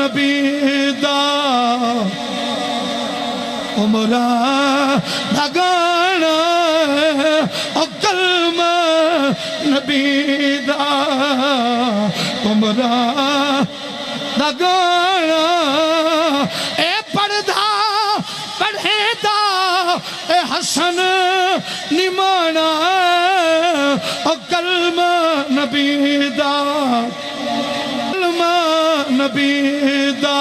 نبی دا عمرہ دا گانا او کلمہ نبی دا عمرہ دا گانا اے پردھا پڑھے دا اے حسن نمانا او کلمہ نبی دا کلمہ نبی دا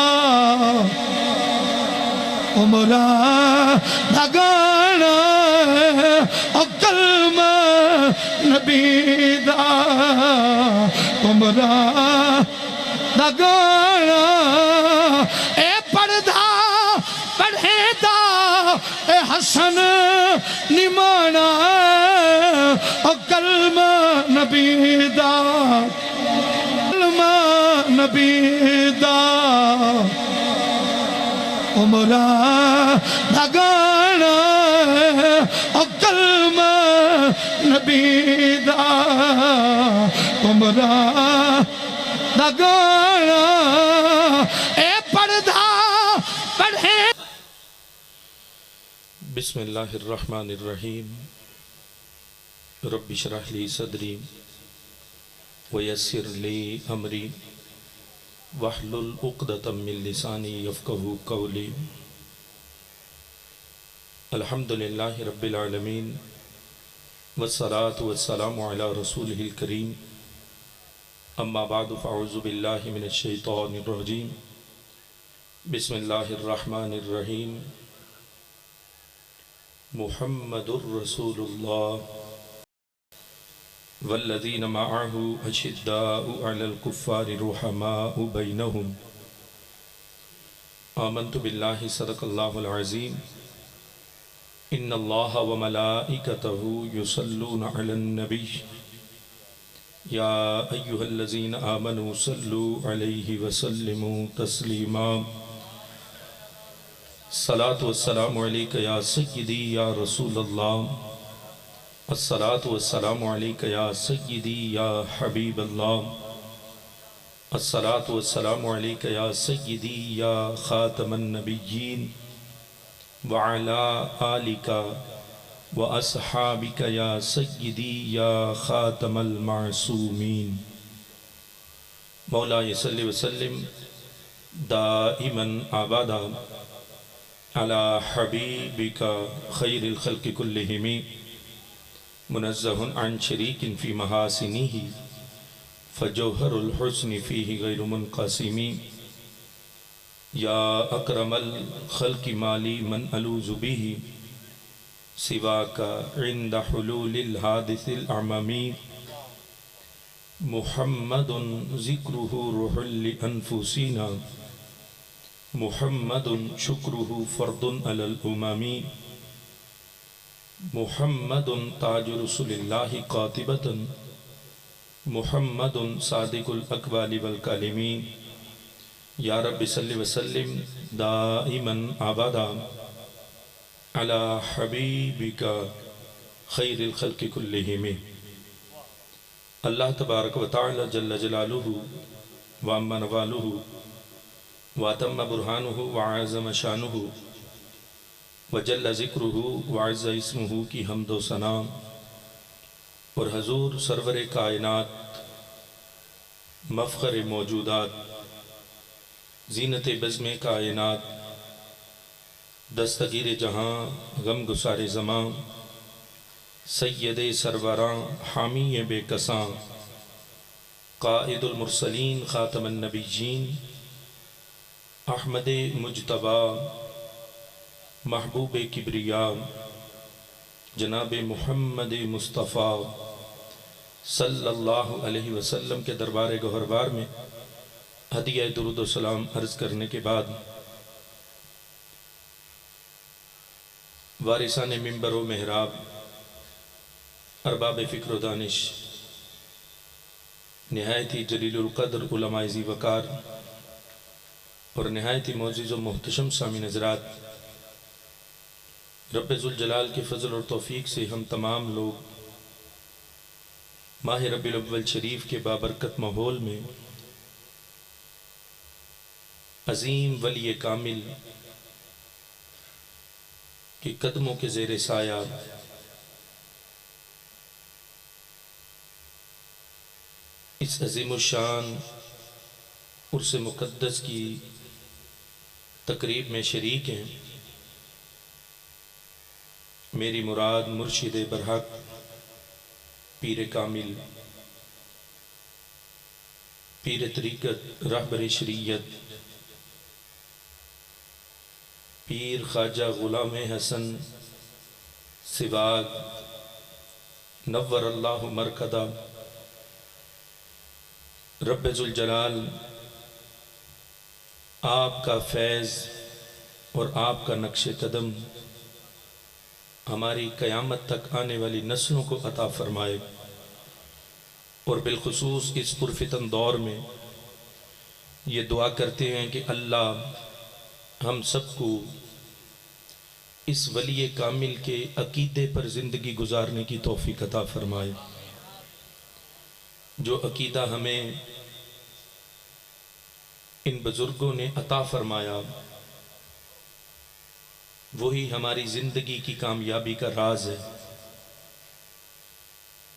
عمرہ دا گانا او کلمہ نبی دا عمرہ دا گانا اے پردھا پڑھے دا اے حسن نمانا او کلمہ نبی دا کلمہ نبی دا عمرہ دا گانا او کلمہ نبی دا عمرہ دا گانا اے پردھا پڑھے. بسم اللہ الرحمن الرحیم. رب اشرح لی صدری ویسر لی امری واحلل عقدۃ من لسانی یفقہوا قولی. الحمد للہ رب العالمین والصلاة والسلام علی رسولہ الکریم. اما بعد فاعوذ باللہ من الشیطان الرجیم. بسم اللہ الرحمن الرحیم. محمد الرسول اللہ والذین معه اشداء علی الکفار رحماء بینہم. آمنت باللہ صدق اللہ العظیم. ان اللہ وملائکتہ یصلون علی النبی یا ایہا الذین آمنوا صلوا علیہ وسلموا تسلیما. الصلاة والسلام علیکہ یا سیدی یا رسول اللہ. الصلاة والسلام علیکہ یا سیدی یا حبیب اللہ. الصلاة والسلام علیکہ یا سیدی یا خاتم النبیین وعلا آلکہ وَأَصْحَابِكَ يَا سَيِّدِي يَا خَاتَمَ الْمَعْصُومِينَ. مولا صلی وسلم دائما آبادا علی حبیبک خیر الخلق کلہم منزہ عن شریک فی محاسنہ فجوہر الحسن فیہ غیر منقسم. یا اکرم الخلق مالی من الوذ بہ سواک عند حلول الحادث الأعممی. محمد ذکرہ روح لأنفسنا محمد شکرہ فرد علی الأمم. محمد تاج رسول اللہ قاطبۃ محمد صادق الاقوال والکلم. یا رب صلی وسلم دائما آبادا علی حبیبک خیر الخلق کلہم. اللہ تبارک و تعالی جل جلالہ وعم نوالہ واتم برہانہ وعظم شانہ وجل ذکرہ وعز اسمہ کی حمد و ثنا اور حضور سرور کائنات مفخر موجودات زینت بزم کائنات دستگیر جہاں غم گسار زمان سید سروراں حامی بے کساں قائد المرسلین خاتم النبیین احمد مجتبی محبوب کبریا جناب محمد مصطفیٰ صلی اللہ علیہ وسلم کے دربار گوہربار میں ہدیہ درود و سلام عرض کرنے کے بعد وارثان منبر و محراب ارباب فکر و دانش نہایت ہی جلیل القدر علماء ذی وقار اور نہایت ہی معزز و محتشم سامعین حضرات، رب ذوالجلال کے فضل اور توفیق سے ہم تمام لوگ ماہ ربیع الاول شریف کے بابرکت ماحول میں عظیم ولی کامل کے قدموں کے زیر سایہ اس عظیم الشان عرس مقدس کی تقریب میں شریک ہیں میری مراد مرشد برحق پیر کامل پیر طریقت رہبر شریعت پیر خواجہ غلام حسن سواگ نور اللہ مرکدہ رب ذوالجلال آپ کا فیض اور آپ کا نقش قدم ہماری قیامت تک آنے والی نسلوں کو عطا فرمائے، اور بالخصوص اس پرفتن دور میں یہ دعا کرتے ہیں کہ اللہ ہم سب کو اس ولی کامل کے عقیدے پر زندگی گزارنے کی توفیق عطا فرمائے۔ جو عقیدہ ہمیں ان بزرگوں نے عطا فرمایا وہی ہماری زندگی کی کامیابی کا راز ہے۔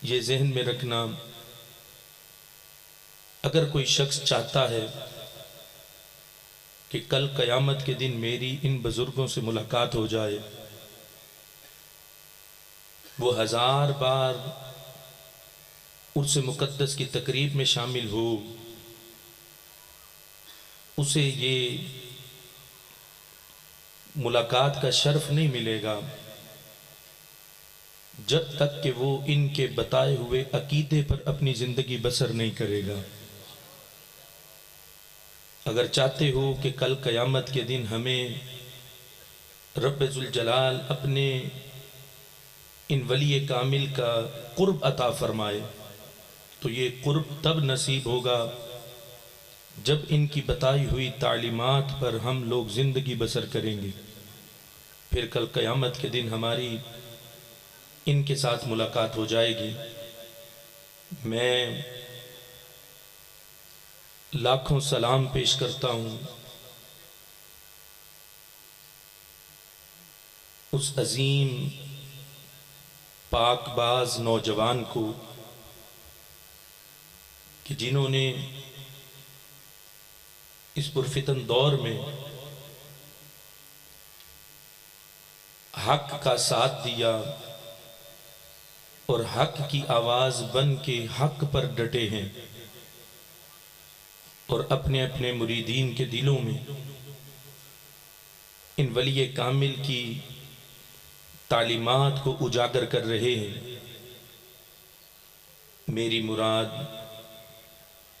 یہ ذہن میں رکھنا، اگر کوئی شخص چاہتا ہے کہ کل قیامت کے دن میری ان بزرگوں سے ملاقات ہو جائے، وہ 1000 بار عرس مقدس کی تقریب میں شامل ہو، اسے یہ ملاقات کا شرف نہیں ملے گا جب تک کہ وہ ان کے بتائے ہوئے عقیدے پر اپنی زندگی بسر نہیں کرے گا۔ اگر چاہتے ہو کہ کل قیامت کے دن ہمیں رب ذوالجلال اپنے ان ولی کامل کا قرب عطا فرمائے تو یہ قرب تب نصیب ہوگا جب ان کی بتائی ہوئی تعلیمات پر ہم لوگ زندگی بسر کریں گے، پھر کل قیامت کے دن ہماری ان کے ساتھ ملاقات ہو جائے گی۔ میں لاکھوں سلام پیش کرتا ہوں اس عظیم پاک باز نوجوان کو کہ جنہوں نے اس پرفتن دور میں حق کا ساتھ دیا اور حق کی آواز بن کے حق پر ڈٹے ہیں، اور اپنے اپنے مریدین کے دلوں میں ان ولی کامل کی تعلیمات کو اجاگر کر رہے ہیں۔ میری مراد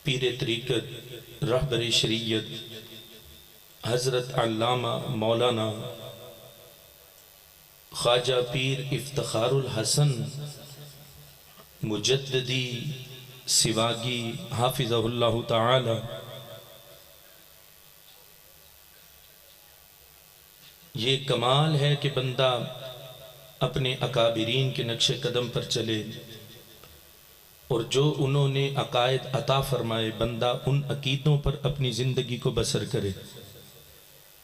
پیر طریقت رہبر شریعت حضرت علامہ مولانا خواجہ پیر افتخار الحسن مجددی سواگی حافظہ اللہ تعالی، یہ کمال ہے کہ بندہ اپنے اکابرین کے نقش قدم پر چلے، اور جو انہوں نے عقائد عطا فرمائے بندہ ان عقیدوں پر اپنی زندگی کو بسر کرے۔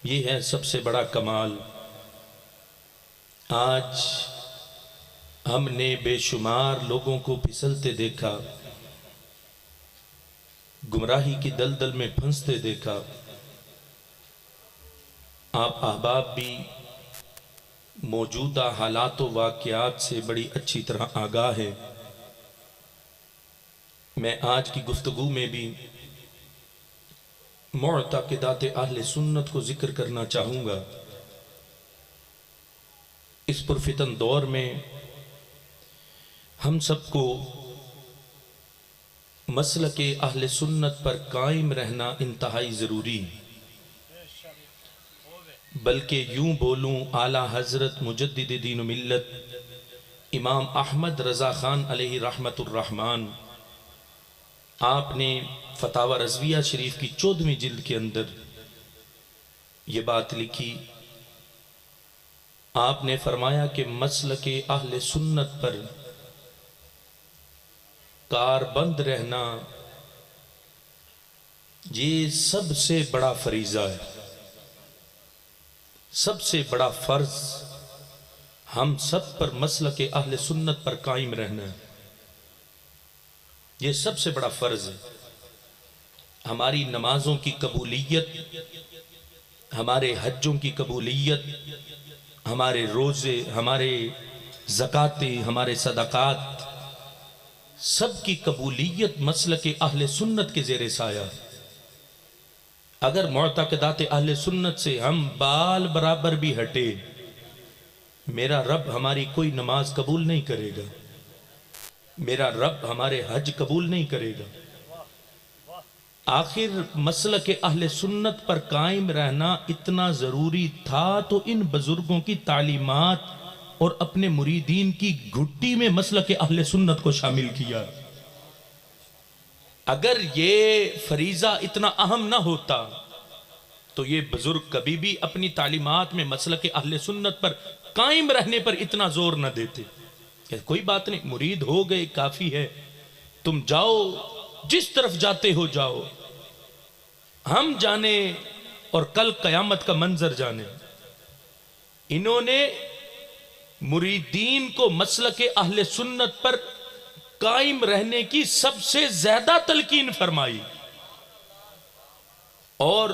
یہ ہے سب سے بڑا کمال۔ آج ہم نے بے شمار لوگوں کو پھسلتے دیکھا، گمراہی کی دلدل میں پھنستے دیکھا۔ آپ احباب بھی موجودہ حالات و واقعات سے بڑی اچھی طرح آگاہ ہے۔ میں آج کی گفتگو میں بھی معتقدات اہل سنت کو ذکر کرنا چاہوں گا۔ اس پرفتن دور میں ہم سب کو مسلک اہل سنت پر قائم رہنا انتہائی ضروری، بلکہ یوں بولوں اعلیٰ حضرت مجدد دین و ملت امام احمد رضا خان علیہ رحمت الرحمن، آپ نے فتاوی رضویہ شریف کی 14ویں جلد کے اندر یہ بات لکھی۔ آپ نے فرمایا کہ مسلک اہل سنت پر کاربند رہنا یہ سب سے بڑا فریضہ ہے، سب سے بڑا فرض ہم سب پر مسلک اہل سنت پر قائم رہنا ہے۔ یہ سب سے بڑا فرض ہے۔ ہماری نمازوں کی قبولیت، ہمارے حجوں کی قبولیت، ہمارے روزے، ہمارے زکاتیں، ہمارے صدقات، سب کی قبولیت مسلک اہل سنت کے زیر سایہ۔ اگر معتقدات اہل سنت سے ہم بال برابر بھی ہٹے، میرا رب ہماری کوئی نماز قبول نہیں کرے گا، میرا رب ہمارے حج قبول نہیں کرے گا۔ آخر مسلک اہل سنت پر قائم رہنا اتنا ضروری تھا تو ان بزرگوں کی تعلیمات اور اپنے مریدین کی گھٹی میں مسلک اہل سنت کو شامل کیا۔ اگر یہ فریضہ اتنا اہم نہ ہوتا تو یہ بزرگ کبھی بھی اپنی تعلیمات میں مسلک اہل سنت پر قائم رہنے پر اتنا زور نہ دیتے کہ کوئی بات نہیں، مرید ہو گئے کافی ہے، تم جاؤ جس طرف جاتے ہو جاؤ، ہم جانے اور کل قیامت کا منظر جانے۔ انہوں نے مریدین کو مسلک اہل سنت پر قائم رہنے کی سب سے زیادہ تلقین فرمائی، اور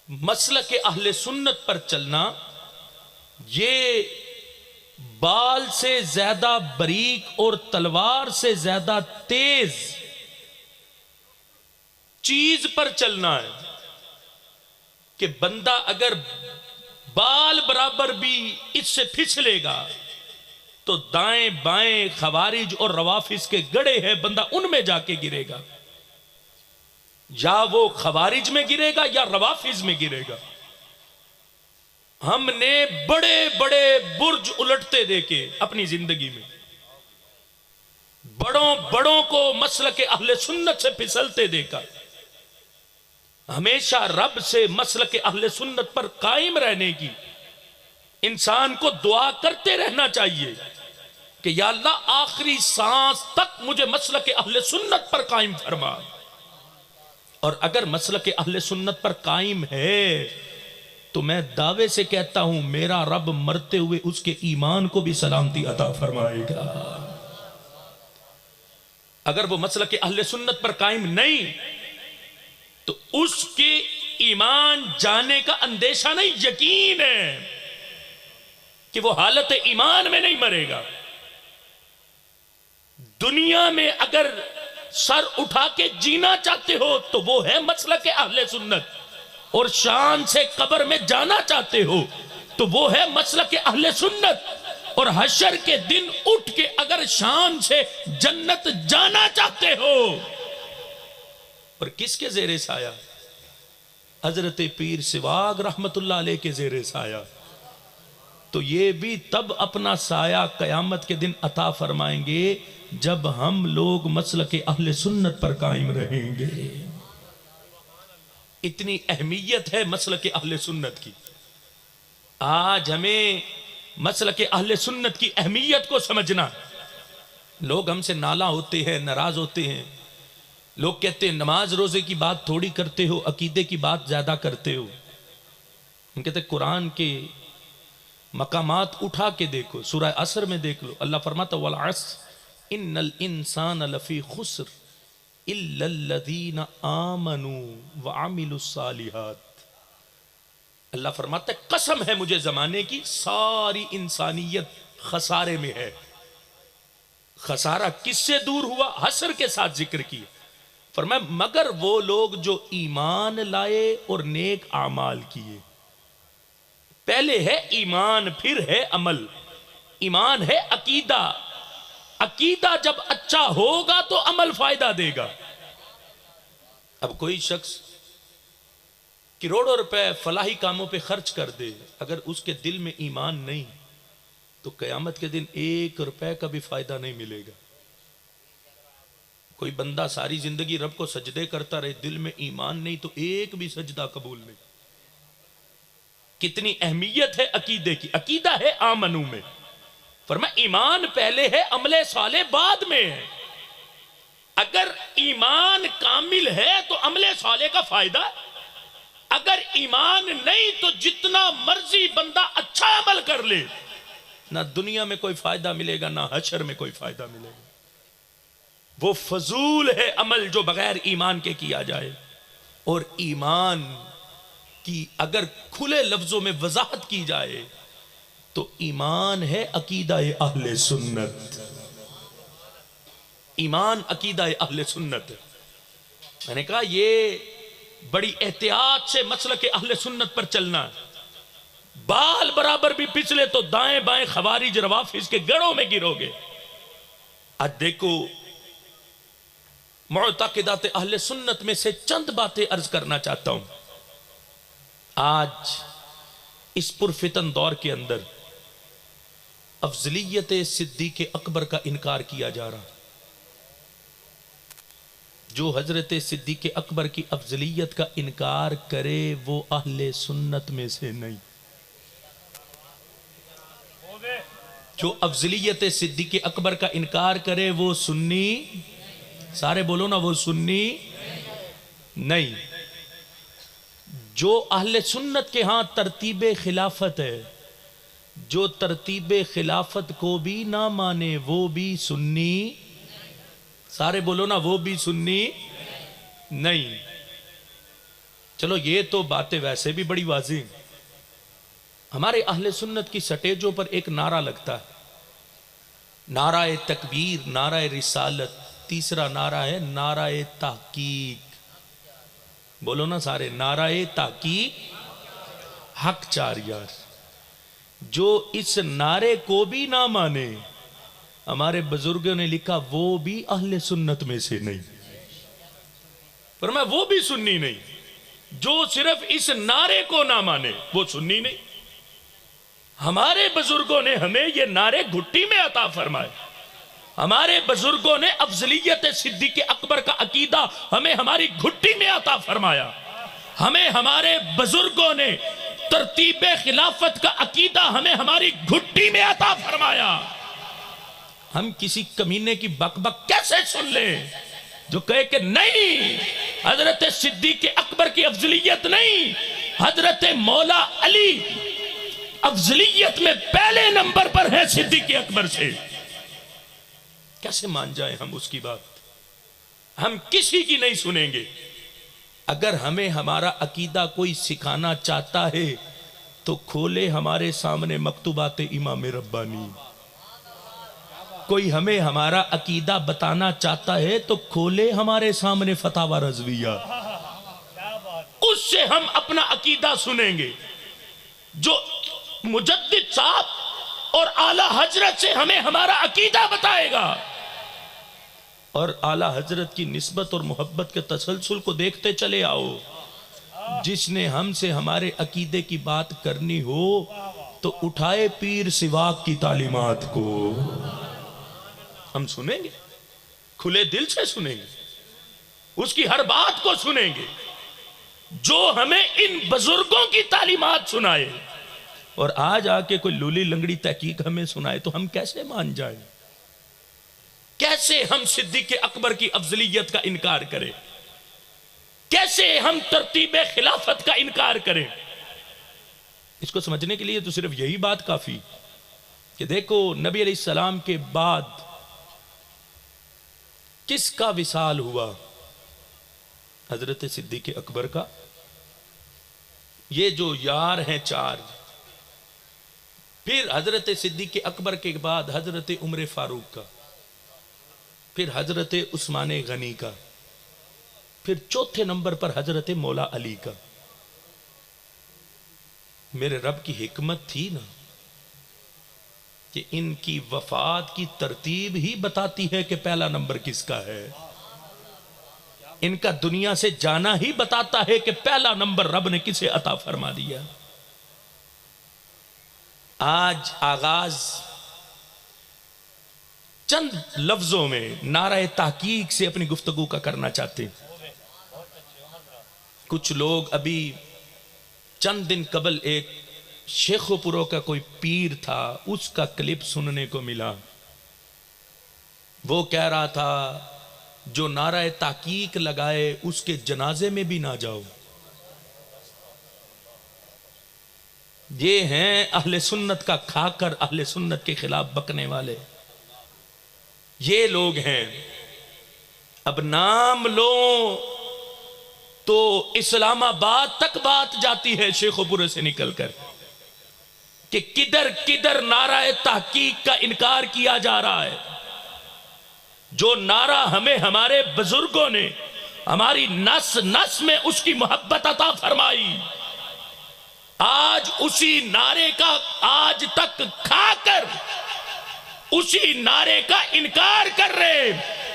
مسلک اہل سنت پر چلنا یہ بال سے زیادہ باریک اور تلوار سے زیادہ تیز چیز پر چلنا ہے کہ بندہ اگر بال برابر بھی اس سے پھسلے گا تو دائیں بائیں خوارج اور روافظ کے گڑے ہیں، بندہ ان میں جا کے گرے گا، یا وہ خوارج میں گرے گا یا روافظ میں گرے گا۔ ہم نے بڑے بڑے برج الٹتے دیکھے اپنی زندگی میں، بڑوں کو مسلک اہل سنت سے پھسلتے دیکھا۔ ہمیشہ رب سے مسلک اہل سنت پر قائم رہنے کی انسان کو دعا کرتے رہنا چاہیے کہ یا اللہ آخری سانس تک مجھے مسلک اہل سنت پر قائم فرما۔ اور اگر مسلک اہل سنت پر قائم ہے تو میں دعوے سے کہتا ہوں میرا رب مرتے ہوئے اس کے ایمان کو بھی سلامتی عطا فرمائے گا۔ اگر وہ مسلک اہل سنت پر قائم نہیں تو اس کے ایمان جانے کا اندیشہ نہیں، یقین ہے کہ وہ حالت ایمان میں نہیں مرے گا۔ دنیا میں اگر سر اٹھا کے جینا چاہتے ہو تو وہ ہے مسلک اہل سنت، اور شان سے قبر میں جانا چاہتے ہو تو وہ ہے مسلک اہل سنت، اور حشر کے دن اٹھ کے اگر شان سے جنت جانا چاہتے ہو، اور کس کے زیر سایہ؟ حضرت پیر سواگ رحمت اللہ علیہ کے زیر سایہ۔ تو یہ بھی تب اپنا سایہ قیامت کے دن عطا فرمائیں گے جب ہم لوگ مسلک اہل سنت پر قائم رہیں گے۔ اتنی اہمیت ہے مسلک اہل سنت کی۔ آج ہمیں مسلک اہل سنت کی اہمیت کو سمجھنا۔ لوگ ہم سے نالاں ہوتے ہیں، ناراض ہوتے ہیں، لوگ کہتے ہیں نماز روزے کی بات تھوڑی کرتے ہو، عقیدے کی بات زیادہ کرتے ہو۔ ہم کہتے ہیں قرآن کے مقامات اٹھا کے دیکھو، سورہ عصر میں دیکھ لو، اللہ فرماتا والعصر ان الانسان لفی خسر الا الذین آمنوا وعملوا الصالحات۔ اللہ فرماتا ہے قسم ہے مجھے زمانے کی، ساری انسانیت خسارے میں ہے۔ خسارہ کس سے دور ہوا؟ حسر کے ساتھ ذکر کی، فرمایا مگر وہ لوگ جو ایمان لائے اور نیک اعمال کیے۔ پہلے ہے ایمان، پھر ہے عمل۔ ایمان ہے عقیدہ، عقیدہ جب اچھا ہوگا تو عمل فائدہ دے گا۔ اب کوئی شخص کروڑوں روپے فلاحی کاموں پہ خرچ کر دے، اگر اس کے دل میں ایمان نہیں تو قیامت کے دن 1 روپے کا بھی فائدہ نہیں ملے گا۔ کوئی بندہ ساری زندگی رب کو سجدے کرتا رہے، دل میں ایمان نہیں تو ایک بھی سجدہ قبول نہیں۔ کتنی اہمیت ہے عقیدے کی۔ عقیدہ ہے آمنو میں، فرمایا ایمان پہلے ہے، عمل صالح بعد میں ہے۔ اگر ایمان کامل ہے تو عمل صالح کا فائدہ، اگر ایمان نہیں تو جتنا مرضی بندہ اچھا عمل کر لے، نہ دنیا میں کوئی فائدہ ملے گا نہ حشر میں کوئی فائدہ ملے گا۔ وہ فضول ہے عمل جو بغیر ایمان کے کیا جائے۔ اور ایمان کی اگر کھلے لفظوں میں وضاحت کی جائے تو ایمان ہے عقیدہ اہل سنت۔ ایمان عقیدہ اہل سنت۔ میں نے کہا یہ بڑی احتیاط سے مسلک اہل سنت پر چلنا ہے، بال برابر بھی پچھلے تو دائیں بائیں خوارج روافض کے گڑوں میں گرو گے۔ آج دیکھو معتقدات اہل سنت میں سے چند باتیں عرض کرنا چاہتا ہوں۔ آج اس پرفتن دور کے اندر افضلیت صدیق اکبر کا انکار کیا جا رہا۔ جو حضرت صدیق اکبر کی افضلیت کا انکار کرے وہ اہل سنت میں سے نہیں۔ جو افضلیت صدیق اکبر کا انکار کرے وہ سنی، سارے بولو نا، وہ سنی نہیں۔ جو اہل سنت کے ہاں ترتیب خلافت ہے، جو ترتیب خلافت کو بھی نہ مانے وہ بھی سنی، سارے بولو نا، وہ بھی سنی نہیں۔ چلو یہ تو باتیں ویسے بھی بڑی واضح۔ ہمارے اہل سنت کی سٹیجوں پر ایک نعرہ لگتا ہے، نعرہ تکبیر، نعرہ رسالت، تیسرا نعرہ ہے نعرہ تحقیق۔ بولو نا سارے، نعرہ تحقیق حق چار یار۔ جو اس نعرے کو بھی نہ مانے، ہمارے بزرگوں نے لکھا وہ بھی اہل سنت میں سے نہیں۔ فرمایا وہ بھی سنی نہیں۔ جو صرف اس نعرے کو نہ مانے وہ سنی نہیں۔ ہمارے بزرگوں نے ہمیں یہ نعرے گھٹی میں عطا فرمائے۔ ہمارے بزرگوں نے افضلیت صدیق اکبر کا عقیدہ ہمیں ہماری گھٹی میں عطا فرمایا۔ ہمیں ہمارے بزرگوں نے ترتیب خلافت کا عقیدہ ہمیں ہماری گھٹی میں عطا فرمایا۔ ہم کسی کمینے کی بک بک کیسے سن لیں جو کہے کہ نہیں، حضرت صدیق اکبر کی افضلیت نہیں، حضرت مولا علی افضلیت میں پہلے نمبر پر ہے صدیق اکبر سے۔ کیسے مان جائیں ہم اس کی بات؟ ہم کسی کی نہیں سنیں گے۔ اگر ہمیں ہمارا عقیدہ کوئی سکھانا چاہتا ہے تو کھولے ہمارے سامنے مکتوبات امام ربانی۔ کوئی ہمیں ہمارا عقیدہ بتانا چاہتا ہے تو کھولے ہمارے سامنے فتاوی رضویہ، اس سے ہم اپنا عقیدہ سنیں گے۔ جو مجدد صاحب اور اعلی حضرت سے ہمیں ہمارا عقیدہ بتائے گا، اور اعلی حضرت کی نسبت اور محبت کے تسلسل کو دیکھتے چلے آؤ۔ جس نے ہم سے ہمارے عقیدے کی بات کرنی ہو تو اٹھائے پیر سواق کی تعلیمات کو، ہم سنیں گے، کھلے دل سے سنیں گے، اس کی ہر بات کو سنیں گے۔ جو ہمیں ان بزرگوں کی تعلیمات سنائے اور آج آ کے کوئی لولی لنگڑی تحقیق ہمیں سنائے تو ہم کیسے مان جائیں؟ کیسے ہم صدیق اکبر کی افضلیت کا انکار کریں؟ کیسے ہم ترتیب خلافت کا انکار کریں؟ اس کو سمجھنے کے لیے تو صرف یہی بات کافی کہ دیکھو نبی علیہ السلام کے بعد کس کا وصال ہوا؟ حضرت صدیق اکبر کا۔ یہ جو یار ہیں چار، پھر حضرت صدیق اکبر کے بعد حضرت عمر فاروق کا، پھر حضرت عثمان غنی کا، پھر چوتھے نمبر پر حضرت مولا علی کا۔ میرے رب کی حکمت تھی نا کہ ان کی وفات کی ترتیب ہی بتاتی ہے کہ پہلا نمبر کس کا ہے۔ ان کا دنیا سے جانا ہی بتاتا ہے کہ پہلا نمبر رب نے کسے عطا فرما دیا۔ آج آغاز چند لفظوں میں نعرہ تحقیق سے اپنی گفتگو کا کرنا چاہتے ہیں۔ کچھ لوگ ابھی چند دن قبل ایک شیخو پورو کا کوئی پیر تھا، اس کا کلپ سننے کو ملا۔ وہ کہہ رہا تھا جو نعرہ تحقیق لگائے اس کے جنازے میں بھی نہ جاؤ. یہ ہیں اہل سنت کا کھا کر اہل سنت کے خلاف بکنے والے. یہ لوگ ہیں. اب نام لو تو اسلام آباد تک بات جاتی ہے شیخو پورے سے نکل کر کہ کدھر کدھر نعرہ تحقیق کا انکار کیا جا رہا ہے. جو نعرہ ہمیں ہمارے بزرگوں نے ہماری نس نس میں اس کی محبت عطا فرمائی، آج اسی نعرے کا آج تک کھا کر اسی نعرے کا انکار کر رہے.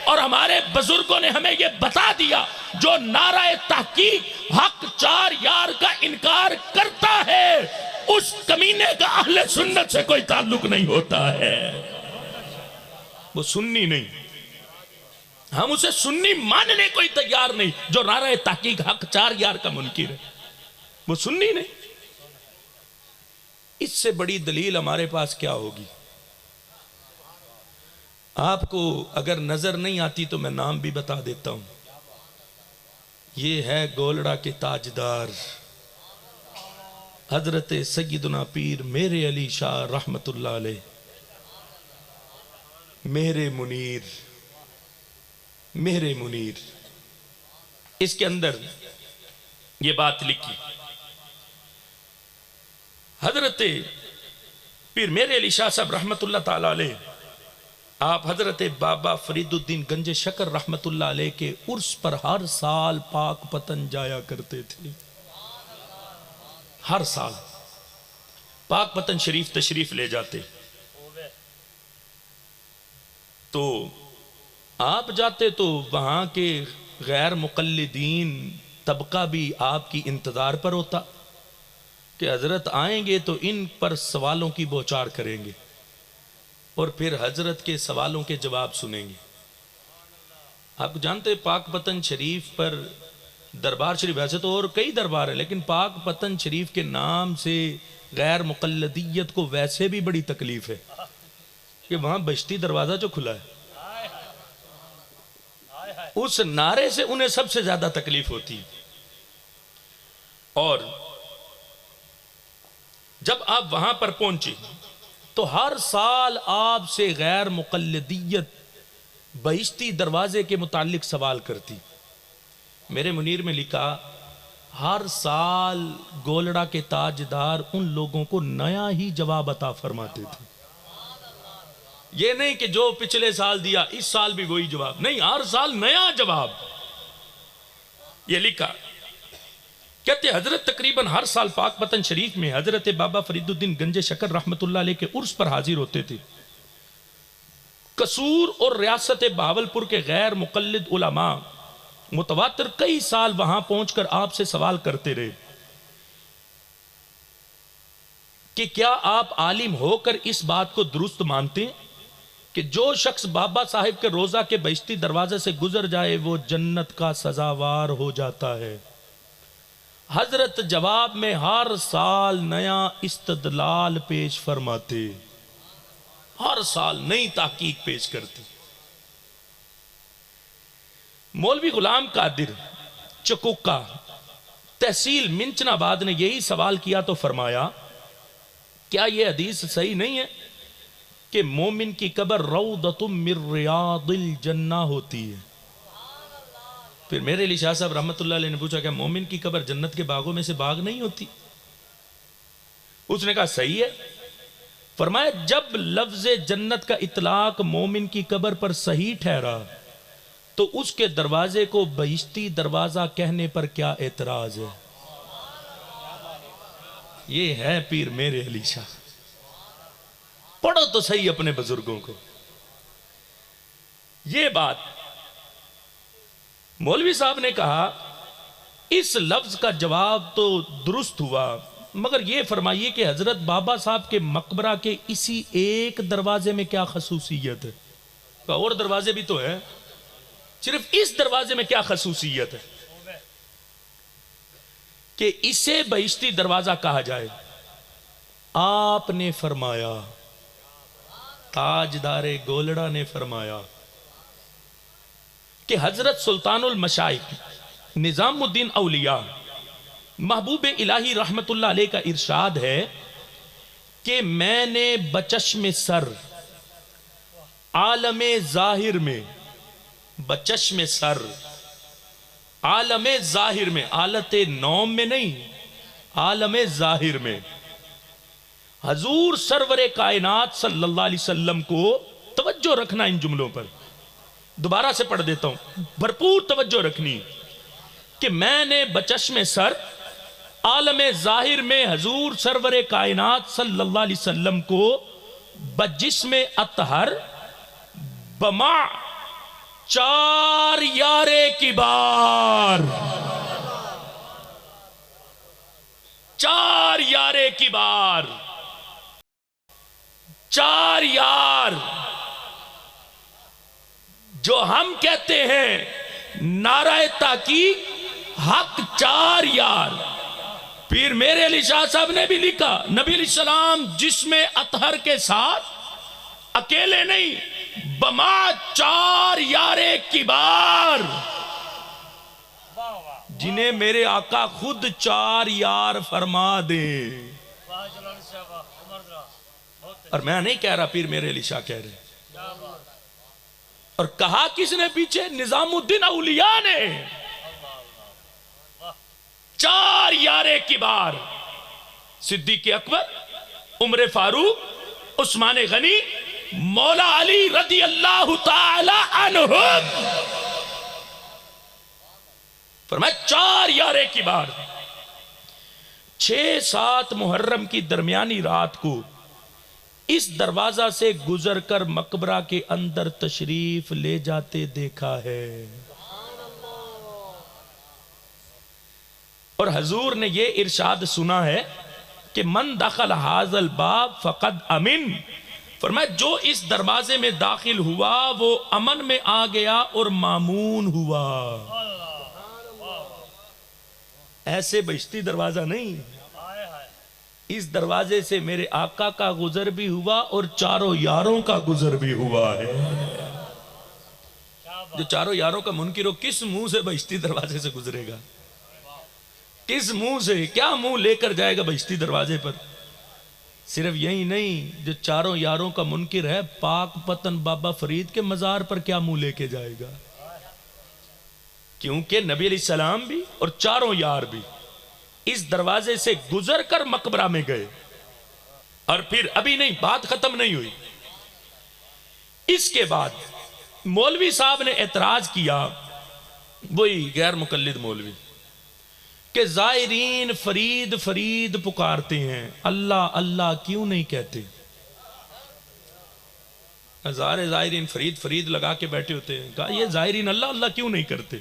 اور ہمارے بزرگوں نے ہمیں یہ بتا دیا جو نعرہ تحقیق حق چار یار کا انکار کرتا ہے اس کمینے کا اہل سنت سے کوئی تعلق نہیں ہوتا ہے. وہ سنی نہیں، ہم اسے سنی ماننے کوئی تیار نہیں. جو نعرہ تحقیق حق چار یار کا منکر ہے وہ سنی نہیں. اس سے بڑی دلیل ہمارے پاس کیا ہوگی؟ آپ کو اگر نظر نہیں آتی تو میں نام بھی بتا دیتا ہوں. یہ ہے گولڑا کے تاجدار حضرت سیدنا پیر میرے علی شاہ رحمت اللہ علیہ، میرے منیر. میرے منیر اس کے اندر یہ بات لکھی. حضرت پیر میرے علی شاہ صاحب رحمت اللہ تعالی علیہ، آپ حضرت بابا فرید الدین گنج شکر رحمت اللہ علیہ کے عرس پر ہر سال پاک پتن جایا کرتے تھے. ہر سال پاک پتن شریف تشریف لے جاتے. تو آپ جاتے تو وہاں کے غیر مقلدین طبقہ بھی آپ کی انتظار پر ہوتا کہ حضرت آئیں گے تو ان پر سوالوں کی بوچھار کریں گے اور پھر حضرت کے سوالوں کے جواب سنیں گے. آپ جانتے پاک پتن شریف پر دربار شریف، ایسے تو اور کئی دربار ہیں لیکن پاک پتن شریف کے نام سے غیر مقلدیت کو ویسے بھی بڑی تکلیف ہے کہ وہاں بہشتی دروازہ جو کھلا ہے اس نعرے سے انہیں سب سے زیادہ تکلیف ہوتی. اور جب آپ وہاں پر پہنچے تو ہر سال آپ سے غیر مقلدیت بہشتی دروازے کے متعلق سوال کرتی. میرے منیر میں لکھا ہر سال گولڑا کے تاجدار ان لوگوں کو نیا ہی جواب عطا فرماتے تھے. یہ نہیں کہ جو پچھلے سال دیا اس سال بھی وہی جواب، نہیں، ہر سال نیا جواب. یہ لکھا کہتے حضرت تقریباً ہر سال پاک پتن شریف میں حضرت بابا فرید الدین گنج شکر رحمت اللہ علیہ کے عرس پر حاضر ہوتے تھے. قصور اور ریاست بہاولپور کے غیر مقلد علماء متواتر کئی سال وہاں پہنچ کر آپ سے سوال کرتے رہے کہ کیا آپ عالم ہو کر اس بات کو درست مانتے ہیں کہ جو شخص بابا صاحب کے روضہ کے بہشتی دروازے سے گزر جائے وہ جنت کا سزاوار ہو جاتا ہے. حضرت جواب میں ہر سال نیا استدلال پیش فرماتے، ہر سال نئی تحقیق پیش کرتے. مولوی غلام قادر چکوکا تحصیل منچن آباد نے یہی سوال کیا تو فرمایا کیا یہ حدیث صحیح نہیں ہے کہ مومن کی قبر روضۃ من ریاض الجنہ ہوتی ہے؟ پھر میرے علی شاہ صاحب رحمت اللہ علیہ نے پوچھا کہ مومن کی قبر جنت کے باغوں میں سے باغ نہیں ہوتی؟ اس نے کہا صحیح ہے. فرمایا جب لفظ جنت کا اطلاق مومن کی قبر پر صحیح ٹھہرا تو اس کے دروازے کو بہشتی دروازہ کہنے پر کیا اعتراض ہے؟ یہ ہے پیر میرے علی شاہ. پڑھو تو صحیح اپنے بزرگوں کو. یہ بات مولوی صاحب نے کہا اس لفظ کا جواب تو درست ہوا مگر یہ فرمائیے کہ حضرت بابا صاحب کے مقبرہ کے اسی ایک دروازے میں کیا خصوصیت ہے؟ اور دروازے بھی تو ہے، صرف اس دروازے میں کیا خصوصیت ہے کہ اسے بہشتی دروازہ کہا جائے؟ آپ نے فرمایا، تاجدار گولڑا نے فرمایا کہ حضرت سلطان المشائخ نظام الدین اولیاء محبوب الہی رحمت اللہ علیہ کا ارشاد ہے کہ میں نے بچشم سر عالم ظاہر میں، بچشم سر عالم ظاہر میں، آلت نوم میں نہیں، عالم ظاہر میں حضور سرور کائنات صلی اللہ علیہ وسلم کو، توجہ رکھنا ان جملوں پر، دوبارہ سے پڑھ دیتا ہوں، بھرپور توجہ رکھنی، کہ میں نے بچشم سر عالم ظاہر میں حضور سرور کائنات صلی اللہ علیہ وسلم کو بجسم اطہر بما 4 یارے کی بار، 4 یارے کی بار، 4 یار جو ہم کہتے ہیں نعرہ تحقیق حق 4 یار، پیر میرے علی شاہ صاحب نے بھی لکھا، نبی علیہ السلام جسم اطہر کے ساتھ اکیلے نہیں، بما 4 یارے کی بار، جنہیں میرے آقا خود 4 یار فرما دے۔ اور میں نہیں کہہ رہا، پیر میرے علی شاہ کہہ رہے، اور کہا کس نے پیچھے؟ نظام الدین اولیاء نے، 4 یارے کی بار، صدیق اکبر، عمر فاروق، عثمان غنی، مولا علی رضی اللہ تعالی عنہم، فرمایا 4 یارے کی بار۔ 6-7 محرم کی درمیانی رات کو اس دروازہ سے گزر کر مقبرہ کے اندر تشریف لے جاتے دیکھا ہے، اور حضور نے یہ ارشاد سنا ہے کہ من دخل ھذا الباب فقد امن، فرمایا جو اس دروازے میں داخل ہوا وہ امن میں آ گیا اور مامون ہوا۔ ایسے بہشتی دروازہ نہیں، اس دروازے سے میرے آقا کا گزر بھی ہوا اور 4 یاروں کا گزر بھی ہوا ہے۔ جو 4 یاروں کا منکر ہو کس منہ سے بہشتی دروازے سے گزرے گا؟ کس منہ سے؟ کیا منہ لے کر جائے گا بہشتی دروازے پر؟ صرف یہی نہیں، جو 4 یاروں کا منکر ہے، پاک پتن بابا فرید کے مزار پر کیا منہ لے کے جائے گا؟ کیونکہ نبی علیہ السلام بھی اور 4 یار بھی اس دروازے سے گزر کر مقبرہ میں گئے، اور پھر ابھی نہیں، بات ختم نہیں ہوئی۔ اس کے بعد مولوی صاحب نے اعتراض کیا، وہی غیر مقلد مولوی، کہ زائرین فرید فرید پکارتے ہیں، اللہ اللہ کیوں نہیں کہتے؟ ہزارے زائرین فرید فرید لگا کے بیٹھے ہوتے ہیں، کہا یہ زائرین اللہ اللہ کیوں نہیں کرتے؟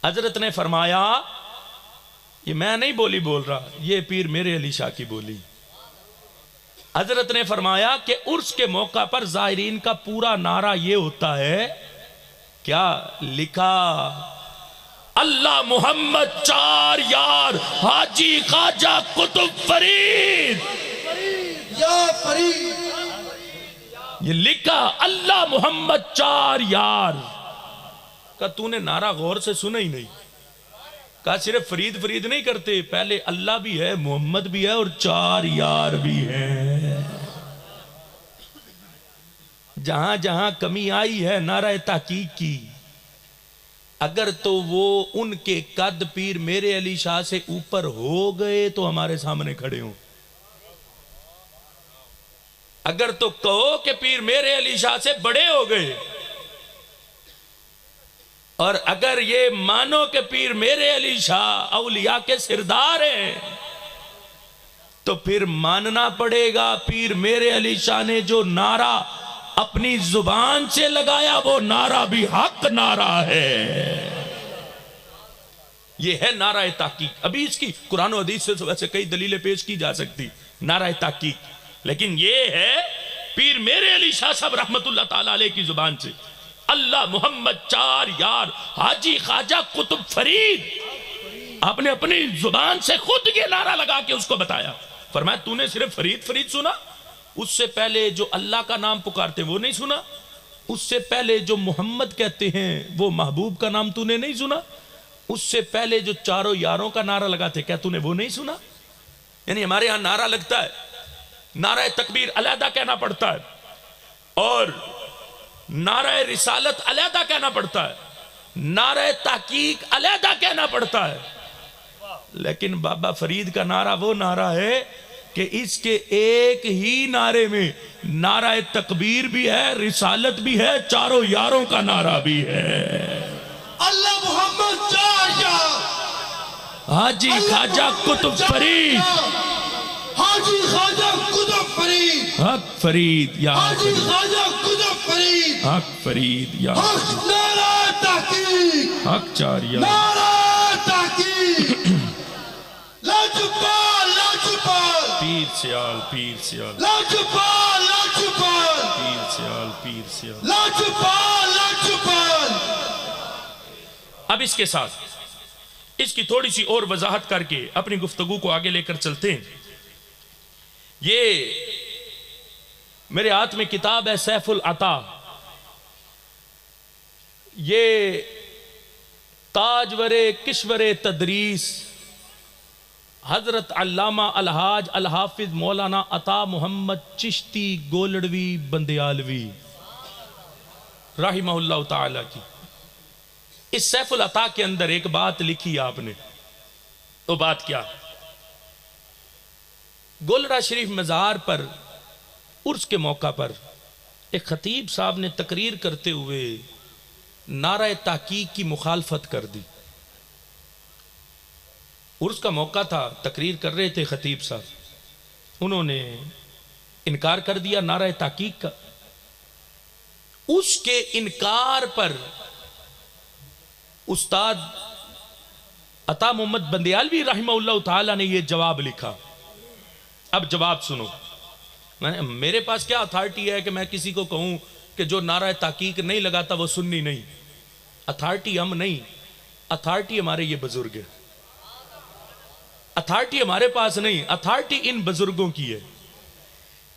حضرت نے فرمایا یہ میں نہیں بول رہا، یہ پیر میرے علی شاہ کی بولی۔ حضرت نے فرمایا کہ عرس کے موقع پر زائرین کا پورا نعرہ یہ ہوتا ہے، کیا لکھا؟ اللہ محمد 4 یار حاجی خواجہ قطب فرید یا فرید، یہ لکھا اللہ محمد 4 یار۔ کہا تو نے نعرہ غور سے سنا ہی نہیں، کہا صرف فرید فرید نہیں کرتے، پہلے اللہ بھی ہے، محمد بھی ہے، اور 4 یار بھی ہے۔ جہاں جہاں کمی آئی ہے نعرہ تحقیق کی، اگر تو وہ ان کے قد پیر میرے علی شاہ سے اوپر ہو گئے تو ہمارے سامنے کھڑے ہوں، اگر تو کہو کہ پیر میرے علی شاہ سے بڑے ہو گئے، اور اگر یہ مانو کہ پیر میرے علی شاہ اولیاء کے سردار ہیں، تو پھر ماننا پڑے گا پیر میرے علی شاہ نے جو نعرہ اپنی زبان سے لگایا وہ نعرہ بھی حق نعرہ ہے۔ یہ ہے نعرہ تحقیق۔ ابھی اس کی قرآن و حدیث سے ویسے کئی دلیلیں پیش کی جا سکتی نعرہ تحقیق، لیکن یہ ہے پیر میرے علی شاہ صاحب رحمت اللہ تعالی علیہ کی زبان سے، اللہ محمد 4 یار حاجی خواجہ قطب فرید، آپ نے اپنی زبان سے خود یہ نعرہ لگا کے اس کو بتایا۔ فرمایا تو نے صرف فرید فرید سنا، اس سے پہلے جو اللہ کا نام پکارتے وہ نہیں سنا؟ اس سے پہلے جو محمد کہتے ہیں وہ محبوب کا نام تو نے نہیں سنا؟ اس سے پہلے جو چاروں یاروں کا نعرہ لگاتے کیا تو نے وہ نہیں سنا؟ یعنی ہمارے ہاں نعرہ لگتا ہے، نعرہ تکبیر علیحدہ کہنا پڑتا ہے اور نعرہ رسالت علیحدہ کہنا پڑتا ہے، نعرہ تحقیق علیحدہ کہنا پڑتا ہے، لیکن بابا فرید کا نعرہ وہ نعرہ ہے کہ اس کے ایک ہی نعرے میں نعرہ تکبیر بھی ہے، رسالت بھی ہے، چاروں یاروں کا نعرہ بھی ہے۔ اللہ محمد چار یار، حاجی خواجہ قطب فرید، حاجی خواجہ قطب فرید، حق فرید یا حاجی خواجہ قطب فرید، حق فرید یا حق نعرہ تحقیق، حق چار یار، نعرہ تحقیق، لاجپال لاجپال، پیر سیال پیر سیال، لاجپال لاجپال، پیر سیال پیر سیال۔ لاجپال لاجپال۔ اب اس کے ساتھ اس کی تھوڑی سی اور وضاحت کر کے اپنی گفتگو کو آگے لے کر چلتے ہیں۔ یہ میرے ہاتھ میں کتاب ہے سیف العطا، یہ تاجور کشور تدریس حضرت علامہ الحاج الحافظ مولانا عطا محمد چشتی گولڑوی بندیالوی رحمہ اللہ تعالی کی۔ اس سیف العطا کے اندر ایک بات لکھی آپ نے، وہ بات کیا؟ گولڑا شریف مزار پر عرس کے موقع پر ایک خطیب صاحب نے تقریر کرتے ہوئے نعرہ تحقیق کی مخالفت کر دی۔ عرس کا موقع تھا، تقریر کر رہے تھے خطیب صاحب، انہوں نے انکار کر دیا نعرہ تحقیق کا۔ اس کے انکار پر استاد عطا محمد بندیالوی رحمہ اللہ تعالی نے یہ جواب لکھا۔ اب جواب سنو، میرے پاس کیا اتھارٹی ہے کہ میں کسی کو کہوں کہ جو نعرہ تحقیق نہیں لگاتا وہ سنی نہیں؟ اتھارٹی ہم نہیں، اتھارٹی ہمارے یہ بزرگ ہے، اتھارٹی ہمارے پاس نہیں، اتھارٹی ان بزرگوں کی ہے۔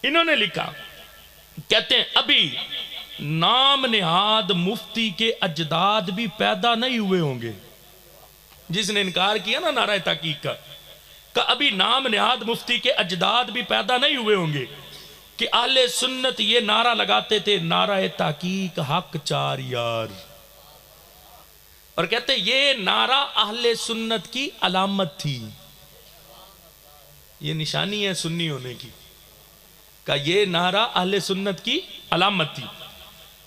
انہوں نے لکھا، کہتے ہیں ابھی نام نہاد مفتی کے اجداد بھی پیدا نہیں ہوئے ہوں گے۔ جس نے انکار کیا نا نعرہ تحقیق کا، کہ ابھی نام نہاد مفتی کے اجداد بھی پیدا نہیں ہوئے ہوں گے کہ اہل سنت یہ نعرہ لگاتے تھے، نعرہ تحقیق حق چار یار، اور کہتے یہ نعرہ اہل سنت کی علامت تھی، یہ نشانی ہے سنی ہونے کی، کہ یہ نعرہ اہل سنت کی علامت تھی۔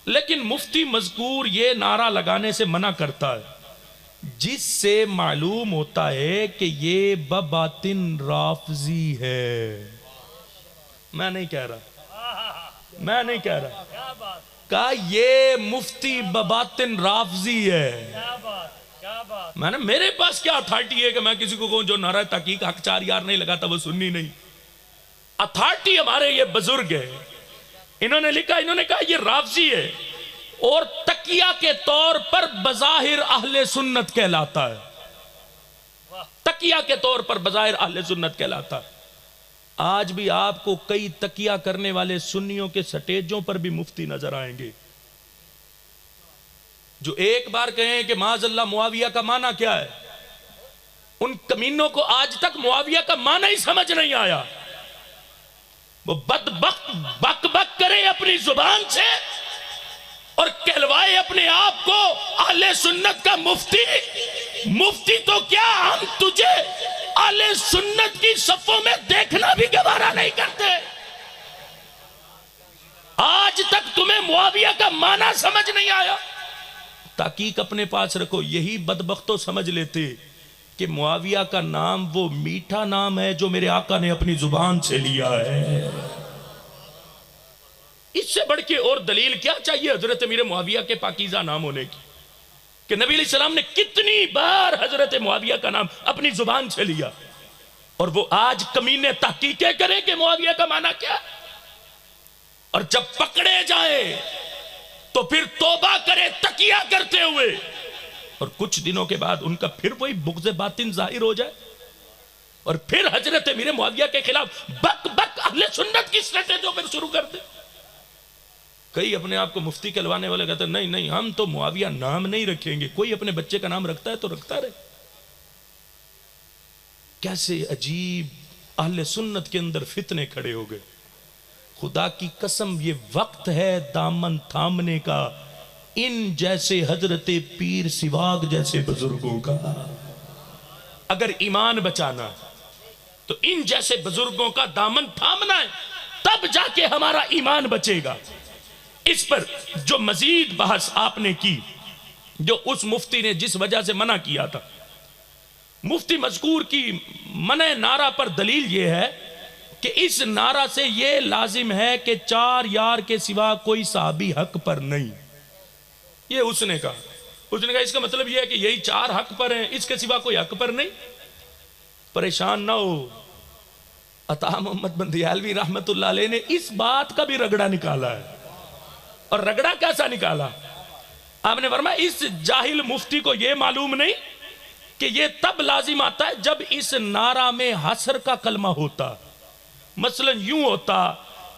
لیکن مفتی مذکور یہ نعرہ لگانے سے منع کرتا ہے، جس سے معلوم ہوتا ہے کہ یہ بباطن رافضی ہے۔ میں نہیں کہہ رہا کہ یہ مفتی بباطن رافضی ہے۔ میں نے میرے پاس کیا اتھارٹی ہے کہ میں کسی کو کہوں جو نعرہ تحقیق حق چار یار نہیں لگاتا وہ سنی نہیں؟ اتھارٹی ہمارے یہ بزرگ ہے۔ انہوں نے لکھا، انہوں نے کہا یہ رافضی ہے اور تقیہ کے طور پر بظاہر اہل سنت کہلاتا ہے، تقیہ کے طور پر بظاہر اہل سنت کہلاتا ہے۔ آج بھی آپ کو کئی تقیہ کرنے والے سنیوں کے سٹیجوں پر بھی مفتی نظر آئیں گے جو ایک بار کہیں کہ معاذ اللہ معاویہ کا معنی کیا ہے، ان کمینوں کو آج تک معاویہ کا معنی ہی سمجھ نہیں آیا۔ وہ بدبخت بک بک کرے اپنی زبان سے اور کہلوائے اپنے آپ کو اہل سنت کا مفتی۔ مفتی تو کیا، ہم تجھے اہل سنت کی صفوں میں دیکھنا بھی گوارا نہیں کرتے۔ آج تک تمہیں معاویہ کا معنی سمجھ نہیں آیا۔ تحقیق اپنے پاس رکھو، یہی بدبختوں سمجھ لیتے کہ معاویہ کا نام وہ میٹھا نام ہے جو میرے آقا نے اپنی زبان سے لیا ہے۔ اس سے بڑھ کے اور دلیل کیا چاہیے حضرت امیر معاویہ کے پاکیزہ نام ہونے کی، کہ نبی علیہ السلام نے کتنی بار حضرت معاویہ کا نام اپنی زبان سے لیا، اور وہ آج کمینے تحقیقیں کریں کہ معاویہ کا معنی کیا، اور جب پکڑے جائیں تو پھر توبہ کرے تقیہ کرتے ہوئے، اور کچھ دنوں کے بعد ان کا پھر وہی بغض باطن ظاہر ہو جائے، اور پھر حضرت امیر معاویہ کے خلاف بک بک اہل سنت کی اسٹریٹجیوں پر شروع کر دے۔ کئی اپنے آپ کو مفتی کہلوانے والے کہتے ہیں نہیں نہیں ہم تو معاویہ نام نہیں رکھیں گے. کوئی اپنے بچے کا نام رکھتا ہے تو رکھتا رہے. کیسے عجیب اہل سنت کے اندر فتنے کھڑے ہو گئے. خدا کی قسم یہ وقت ہے دامن تھامنے کا ان جیسے حضرت پیر سواگ جیسے بزرگوں کا. اگر ایمان بچانا تو ان جیسے بزرگوں کا دامن تھامنا ہے, تب جا کے ہمارا ایمان بچے گا. اس پر جو مزید بحث آپ نے کی, جو اس مفتی نے جس وجہ سے منع کیا تھا, مفتی مذکور کی منع نعرہ پر دلیل یہ ہے کہ اس نعرہ سے یہ لازم ہے کہ 4 یار کے سوا کوئی صحابی حق پر نہیں. یہ اس نے کہا. اس نے کہا اس کا مطلب یہ ہے کہ یہی 4 حق پر ہیں, اس کے سوا کوئی حق پر نہیں. پریشان نہ ہو, عطا محمد بندیالوی رحمت اللہ علیہ نے اس بات کا بھی رگڑا نکالا ہے. اور رگڑا کیسا نکالا؟ آپ نے فرمایا اس جاہل مفتی کو یہ معلوم نہیں کہ یہ تب لازم آتا ہے جب اس نعرہ میں حصر کا کلمہ ہوتا. مثلا یوں ہوتا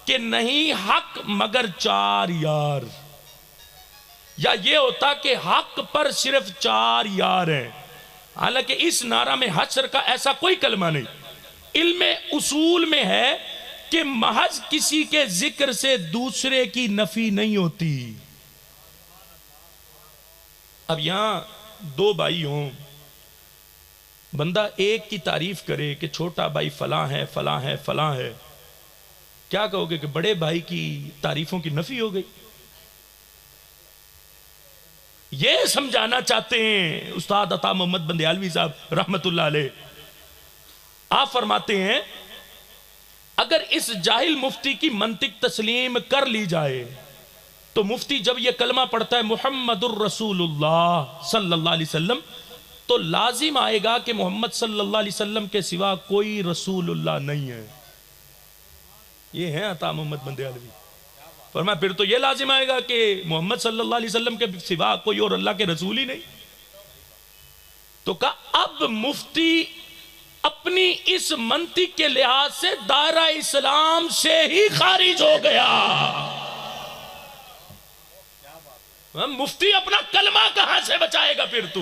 کہ نہیں حق مگر 4 یار, یا یہ ہوتا کہ حق پر صرف 4 یار ہیں. حالانکہ اس نعرہ میں حصر کا ایسا کوئی کلمہ نہیں. علم اصول میں ہے کہ محض کسی کے ذکر سے دوسرے کی نفی نہیں ہوتی. اب یہاں 2 بھائی ہوں, بندہ ایک کی تعریف کرے کہ چھوٹا بھائی فلاں ہے فلاں ہے فلاں ہے, کیا کہو گے کہ بڑے بھائی کی تعریفوں کی نفی ہو گئی؟ یہ سمجھانا چاہتے ہیں استاد عطا محمد بندیالوی صاحب رحمت اللہ علیہ. آپ فرماتے ہیں اگر اس جاہل مفتی کی منطق تسلیم کر لی جائے تو مفتی جب یہ کلمہ پڑھتا ہے محمد الرسول اللہ صلی اللہ علیہ وسلم, تو لازم آئے گا کہ محمد صلی اللہ علیہ وسلم کے سوا کوئی رسول اللہ نہیں ہے. یہ ہے عطا محمد بندیالوی. فرمایا پھر تو یہ لازم آئے گا کہ محمد صلی اللہ علیہ وسلم کے سوا کوئی اور اللہ کے رسول ہی نہیں. تو کہا اب مفتی اپنی اس منطق کے لحاظ سے دائرہ اسلام سے ہی خارج ہو گیا. مفتی اپنا کلمہ کہاں سے بچائے گا پھر؟ تو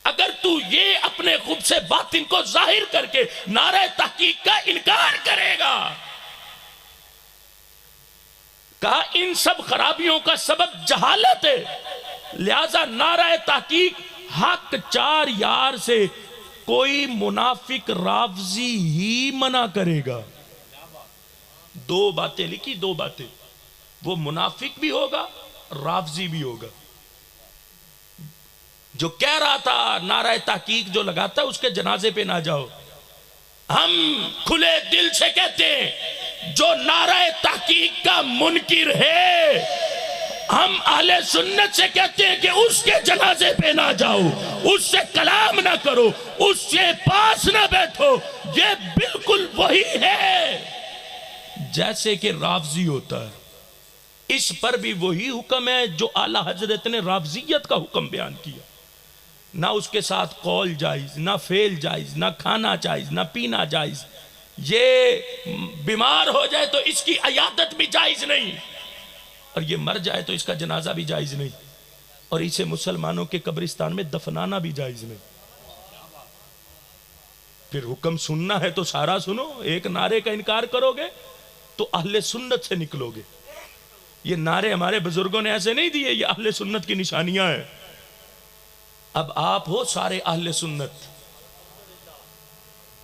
اگر تو یہ اپنے خود سے باطن کو ظاہر کر کے نعرہ تحقیق کا انکار کرے گا. کہا ان سب خرابیوں کا سبب جہالت ہے, لہذا نعرہ تحقیق حق 4 یار سے کوئی منافق رافضی ہی منع کرے گا. 2 باتیں لکھی, 2 باتیں, وہ منافق بھی ہوگا رافضی بھی ہوگا. جو کہہ رہا تھا نعرہ تحقیق جو لگاتا ہے اس کے جنازے پہ نہ جاؤ, ہم کھلے دل سے کہتے ہیں جو نعرہ تحقیق کا منکر ہے ہم اہل سنت سے کہتے ہیں کہ اس کے جنازے پہ نہ جاؤ, اس سے کلام نہ کرو, اس سے پاس نہ بیٹھو. یہ بالکل وہی ہے جیسے کہ رافضی ہوتا ہے. اس پر بھی وہی حکم ہے جو اعلیٰ حضرت نے رافضیت کا حکم بیان کیا. نہ اس کے ساتھ قول جائز, نہ فعل جائز, نہ کھانا جائز, نہ پینا جائز. یہ بیمار ہو جائے تو اس کی عیادت بھی جائز نہیں, اور یہ مر جائے تو اس کا جنازہ بھی جائز نہیں, اور اسے مسلمانوں کے قبرستان میں دفنانا بھی جائز نہیں. پھر حکم سننا ہے تو سارا سنو. ایک نعرے کا انکار کرو گے تو اہل سنت سے نکلو گے. یہ نعرے ہمارے بزرگوں نے ایسے نہیں دیے, یہ اہل سنت کی نشانیاں ہیں. اب آپ ہو سارے اہل سنت,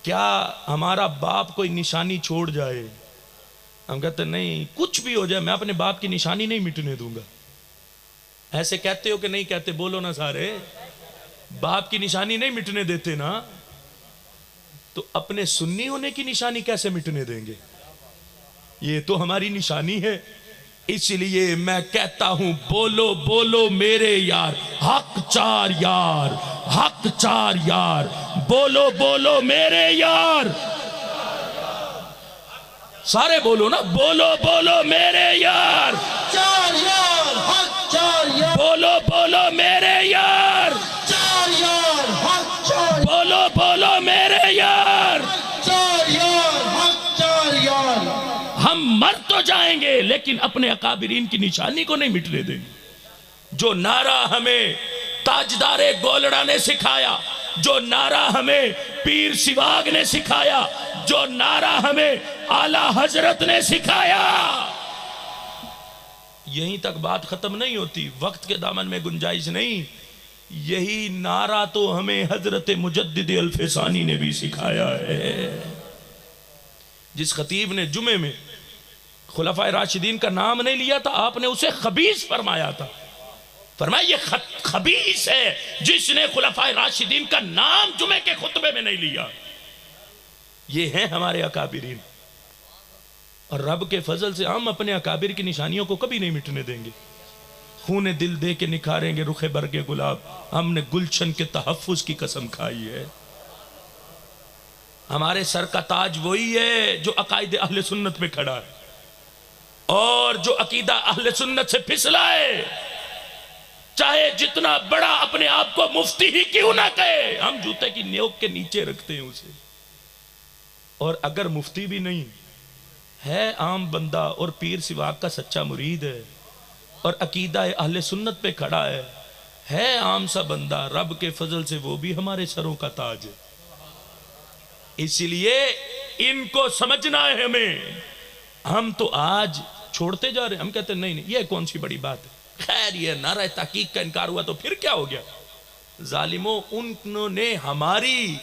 کیا ہمارا باپ کوئی نشانی چھوڑ جائے, ہم کہتے نہیں کچھ بھی ہو جائے میں اپنے باپ کی نشانی نہیں مٹنے دوں گا. ایسے کہتے ہو کہ نہیں کہتے؟ بولو نا سارے. باپ کی نشانی نہیں مٹنے دیتے نا, تو اپنے سنی ہونے کی نشانی کیسے مٹنے دیں گے؟ یہ تو ہماری نشانی ہے. اس لیے میں کہتا ہوں بولو بولو میرے یار, حق 4 یار, حق 4 یار, بولو بولو میرے یار. سارے بولو نا, بولو بولو میرے یار, 4 یار, حق 4 یار, بولو بولو میرے یار, 4 یار, حق 4 بولو بولو میرے یار. 4 یار, حق 4 یار. ہم مر تو جائیں گے لیکن اپنے اکابرین کی نشانی کو نہیں مٹنے دیں گے۔ جو نعرہ ہمیں تاجدار گولڑا نے سکھایا، جو نعرہ ہمیں پیر سواگ نے سکھایا، جو نعرہ ہمیں اعلیٰ حضرت نے سکھایا، یہیں تک بات ختم نہیں ہوتی، وقت کے دامن میں گنجائش نہیں۔ یہی نعرہ تو ہمیں حضرت مجدد الفسانی نے بھی سکھایا ہے۔ جس خطیب نے جمعے میں خلفائے راشدین کا نام نہیں لیا تھا، آپ نے اسے خبیث فرمایا تھا۔ فرمایا یہ خبیث ہے جس نے خلفائے راشدین کا نام جمعے کے خطبے میں نہیں لیا۔ یہ ہیں ہمارے اکابرین، اور رب کے فضل سے ہم اپنے اکابر کی نشانیوں کو کبھی نہیں مٹنے دیں گے۔ خون دل دے کے نکھاریں گے رخ برگ گلاب، ہم نے گلشن کے تحفظ کی قسم کھائی ہے۔ ہمارے سر کا تاج وہی ہے جو عقائد اہل سنت میں کھڑا ہے، اور جو عقیدہ اہل سنت سے پھسلا ہے، چاہے جتنا بڑا اپنے آپ کو مفتی ہی کیوں نہ کہے، ہم جوتے کی نیوک کے نیچے رکھتے ہیں اسے۔ اور اگر مفتی بھی نہیں ہے، عام بندہ اور پیر سواگ کا سچا مرید ہے اور عقیدہ اہل سنت پہ کھڑا ہے عام سا بندہ، رب کے فضل سے وہ بھی ہمارے سروں کا تاج ہے۔ اسی لیے ان کو سمجھنا ہے ہمیں۔ ہم تو آج چھوڑتے جا رہے ہیں، ہم کہتے ہیں نہیں نہیں یہ کون سی بڑی بات ہے، خیر یہ نعرہ تحقیق کا انکار ہوا تو پھر کیا ہو گیا۔ ظالموں، انہوں نے ہماری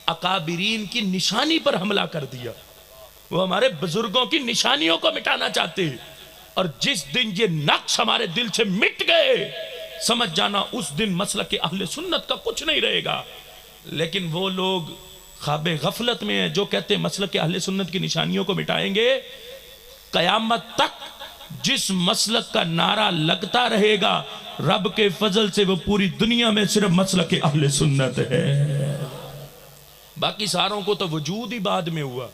اکابرین کی نشانی پر حملہ کر دیا، وہ ہمارے بزرگوں کی نشانیوں کو مٹانا چاہتے ہیں، اور جس دن یہ نقش ہمارے دل سے مٹ گئے، سمجھ جانا اس دن مسلک اہل سنت کا کچھ نہیں رہے گا۔ لیکن وہ لوگ خواب غفلت میں ہیں جو کہتے ہیں مسلک اہل سنت کی نشانیوں کو مٹائیں گے۔ قیامت تک جس مسلک کا نعرہ لگتا رہے گا، رب کے فضل سے وہ پوری دنیا میں صرف مسلک اہل سنت ہے۔ باقی ساروں کو تو وجود ہی بعد میں ہوا،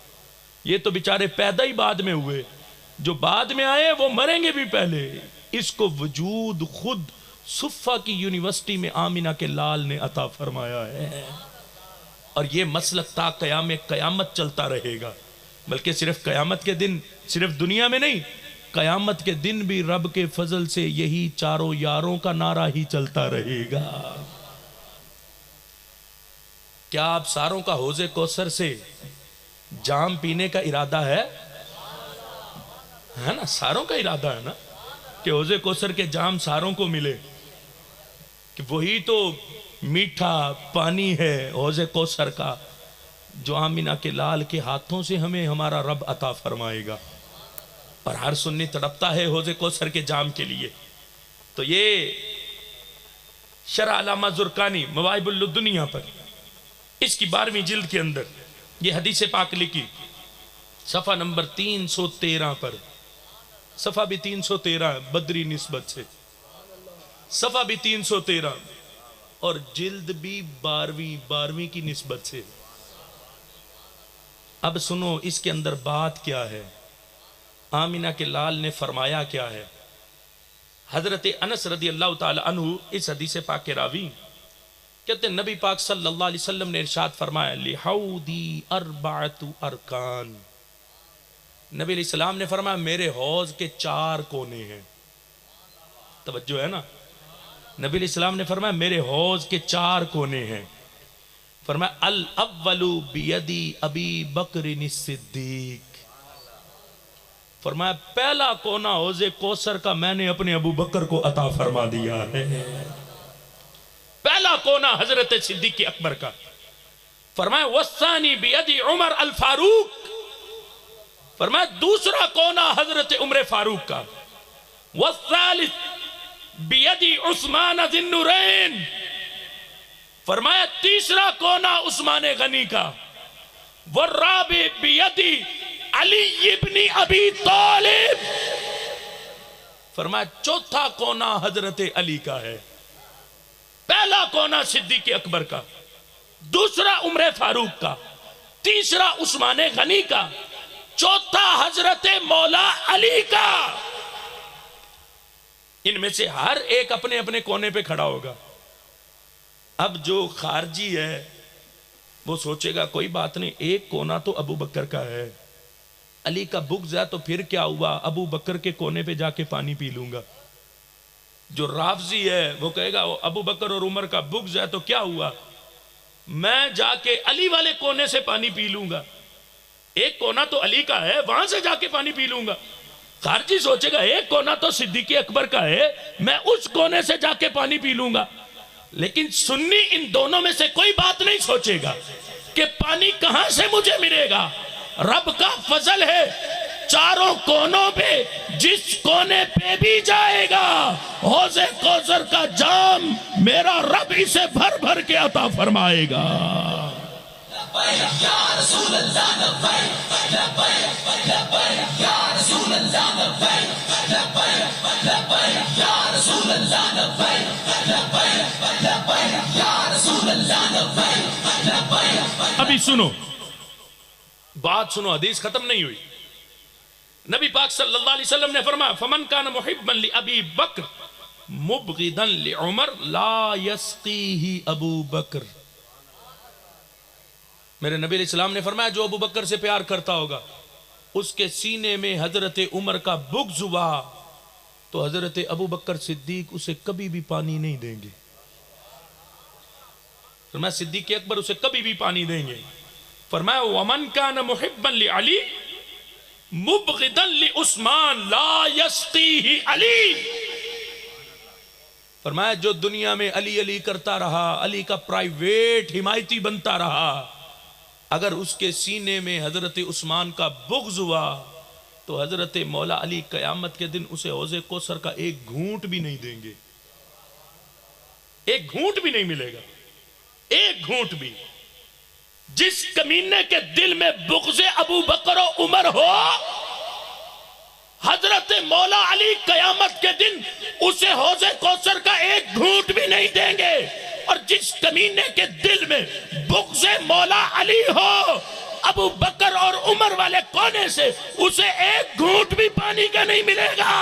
یہ تو بیچارے پیدا ہی بعد میں ہوئے، جو بعد میں آئے وہ مریں گے بھی پہلے۔ اس کو وجود خود صفہ کی یونیورسٹی میں آمینہ کے لال نے عطا فرمایا ہے، اور یہ مسلک تا قیامت چلتا رہے گا۔ بلکہ صرف قیامت کے دن، صرف دنیا میں نہیں، قیامت کے دن بھی رب کے فضل سے یہی چاروں یاروں کا نعرہ ہی چلتا رہے گا۔ کیا آپ ساروں کا حوض کوثر سے جام پینے کا ارادہ ہے نا؟ ساروں کا ارادہ ہے نا کہ حوض کوثر کے جام ساروں کو ملے، کہ وہی تو میٹھا پانی ہے حوض کوثر کا جو آمینہ کے لال کے ہاتھوں سے ہمیں ہمارا رب عطا فرمائے گا، اور ہر سنی تڑپتا ہے حوض کوثر کے جام کے لیے۔ تو یہ شرح علامہ زرقانی مواہب الدنیا پر اس کی 12ویں جلد کے اندر یہ حدیث پاک لکھی، صفحہ نمبر 313 پر، صفحہ بھی 313 بدری نسبت سے، صفحہ بھی 313 اور جلد بھی 12ویں کی نسبت سے۔ اب سنو اس کے اندر بات کیا ہے، آمینہ کے لال نے فرمایا کیا ہے۔ حضرت انس رضی اللہ تعالی عنہ اس حدیث پاک کے راوی کہتے ہیں نبی پاک صلی اللہ علیہ وسلم نے ارشاد فرمایا لحودی اربعۃ ارکان، نبی علیہ السلام نے فرمایا میرے حوض کے 4 کونے ہیں۔ توجہ ہے نا، نبی علیہ السلام نے فرمایا میرے حوض کے 4 کونے ہیں۔ فرمایا الاول بیدی ابی بکر الصدیق، فرمایا پہلا کونا حوض کوثر کا میں نے اپنے ابو بکر کو عطا فرما دیا ہے، پہلا کونا حضرت صدیق اکبر کا۔ فرمایا والثانی بیدی عمر الفاروق، فرمایا دوسرا کونا حضرت عمر فاروق کا۔ والثالث بیدی عثمان ذی النورین، فرمایا تیسرا کونا عثمان غنی کا۔ والرابع بیدی علی ابن ابی طالب، فرمایا چوتھا کونا حضرت علی کا ہے۔ پہلا کونا صدیق اکبر کا، دوسرا عمر فاروق کا، تیسرا عثمان غنی کا، چوتھا حضرت مولا علی کا۔ ان میں سے ہر ایک اپنے اپنے کونے پہ کھڑا ہوگا۔ اب جو خارجی ہے وہ سوچے گا کوئی بات نہیں، ایک کونا تو ابو بکر کا ہے، علی کا بغض ہے تو پھر کیا ہوا، ابو بکر کے کونے پہ جا کے پانی پی لوں گا۔ جو رافضی ہے وہ کہے گا ابو بکر اور عمر کا بغض ہے تو کیا ہوا، میں جا کے علی والے کونے سے پانی پی لوں گا۔ ایک کونا تو علی کا ہے، وہاں سے جا کے پانی پی لوں گا۔ خارجی سوچے گا ایک کونا تو صدیق اکبر کا ہے، میں اس کونے سے جا کے پانی پی لوں گا۔ لیکن سنی ان دونوں میں سے کوئی بات نہیں سوچے گا کہ پانی کہاں سے مجھے ملے گا۔ رب کا فضل ہے، چاروں کونوں پہ جس کونے پہ بھی جائے گا حوض کوثر کا جام میرا رب اسے بھر بھر کے عطا فرمائے گا۔ ابھی سنو بات، سنو، حدیث ختم نہیں ہوئی۔ نبی پاک صلی اللہ علیہ وسلم نے فرمایا فمن کان محبا لابی بکر مبغضا لعمر لا یسقیہ ابو بکر۔ میرے نبی علیہ السلام نے فرمایا جو ابو بکر سے پیار کرتا ہوگا اس کے سینے میں حضرت عمر کا بغض ہوا تو حضرت ابو بکر صدیق اسے کبھی بھی پانی نہیں دیں گے۔ فرمایا صدیق اکبر اسے کبھی بھی پانی دیں گے۔ فرمایا ومن کان محبا لعلی مبغضا لعثمان لا یسقیہ علی۔ فرمایا جو دنیا میں علی علی کرتا رہا، علی کا پرائیویٹ حمایتی بنتا رہا، اگر اس کے سینے میں حضرت عثمان کا بغض ہوا تو حضرت مولا علی قیامت کے دن اسے حوض کوثر کا ایک گھونٹ بھی نہیں دیں گے، ایک گھونٹ بھی نہیں ملے گا، ایک گھونٹ بھی۔ جس کمینے کے دل میں بغض ابو بکر و عمر ہو حضرت مولا علی قیامت کے دن اسے حوض کوثر کا ایک گھونٹ بھی نہیں دیں گے، اور جس کمینے کے دل میں بغض مولا علی ہو ابو بکر اور عمر والے کونے سے اسے ایک گھونٹ بھی پانی کا نہیں ملے گا۔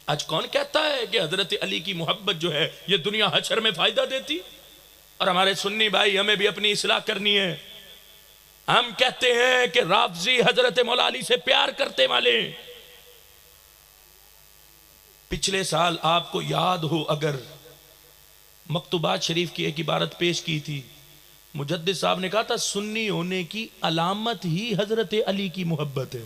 آج کون کہتا ہے کہ حضرت علی کی محبت جو ہے یہ دنیا حشر میں فائدہ دیتی؟ اور ہمارے سنی بھائی ہمیں بھی اپنی اصلاح کرنی ہے۔ ہم کہتے ہیں کہ رافضی حضرت مولا علی سے پیار کرتے والے۔ پچھلے سال آپ کو یاد ہو اگر مکتوبات شریف کی ایک عبارت پیش کی تھی، مجدد صاحب نے کہا تھا سنی ہونے کی علامت ہی حضرت علی کی محبت ہے،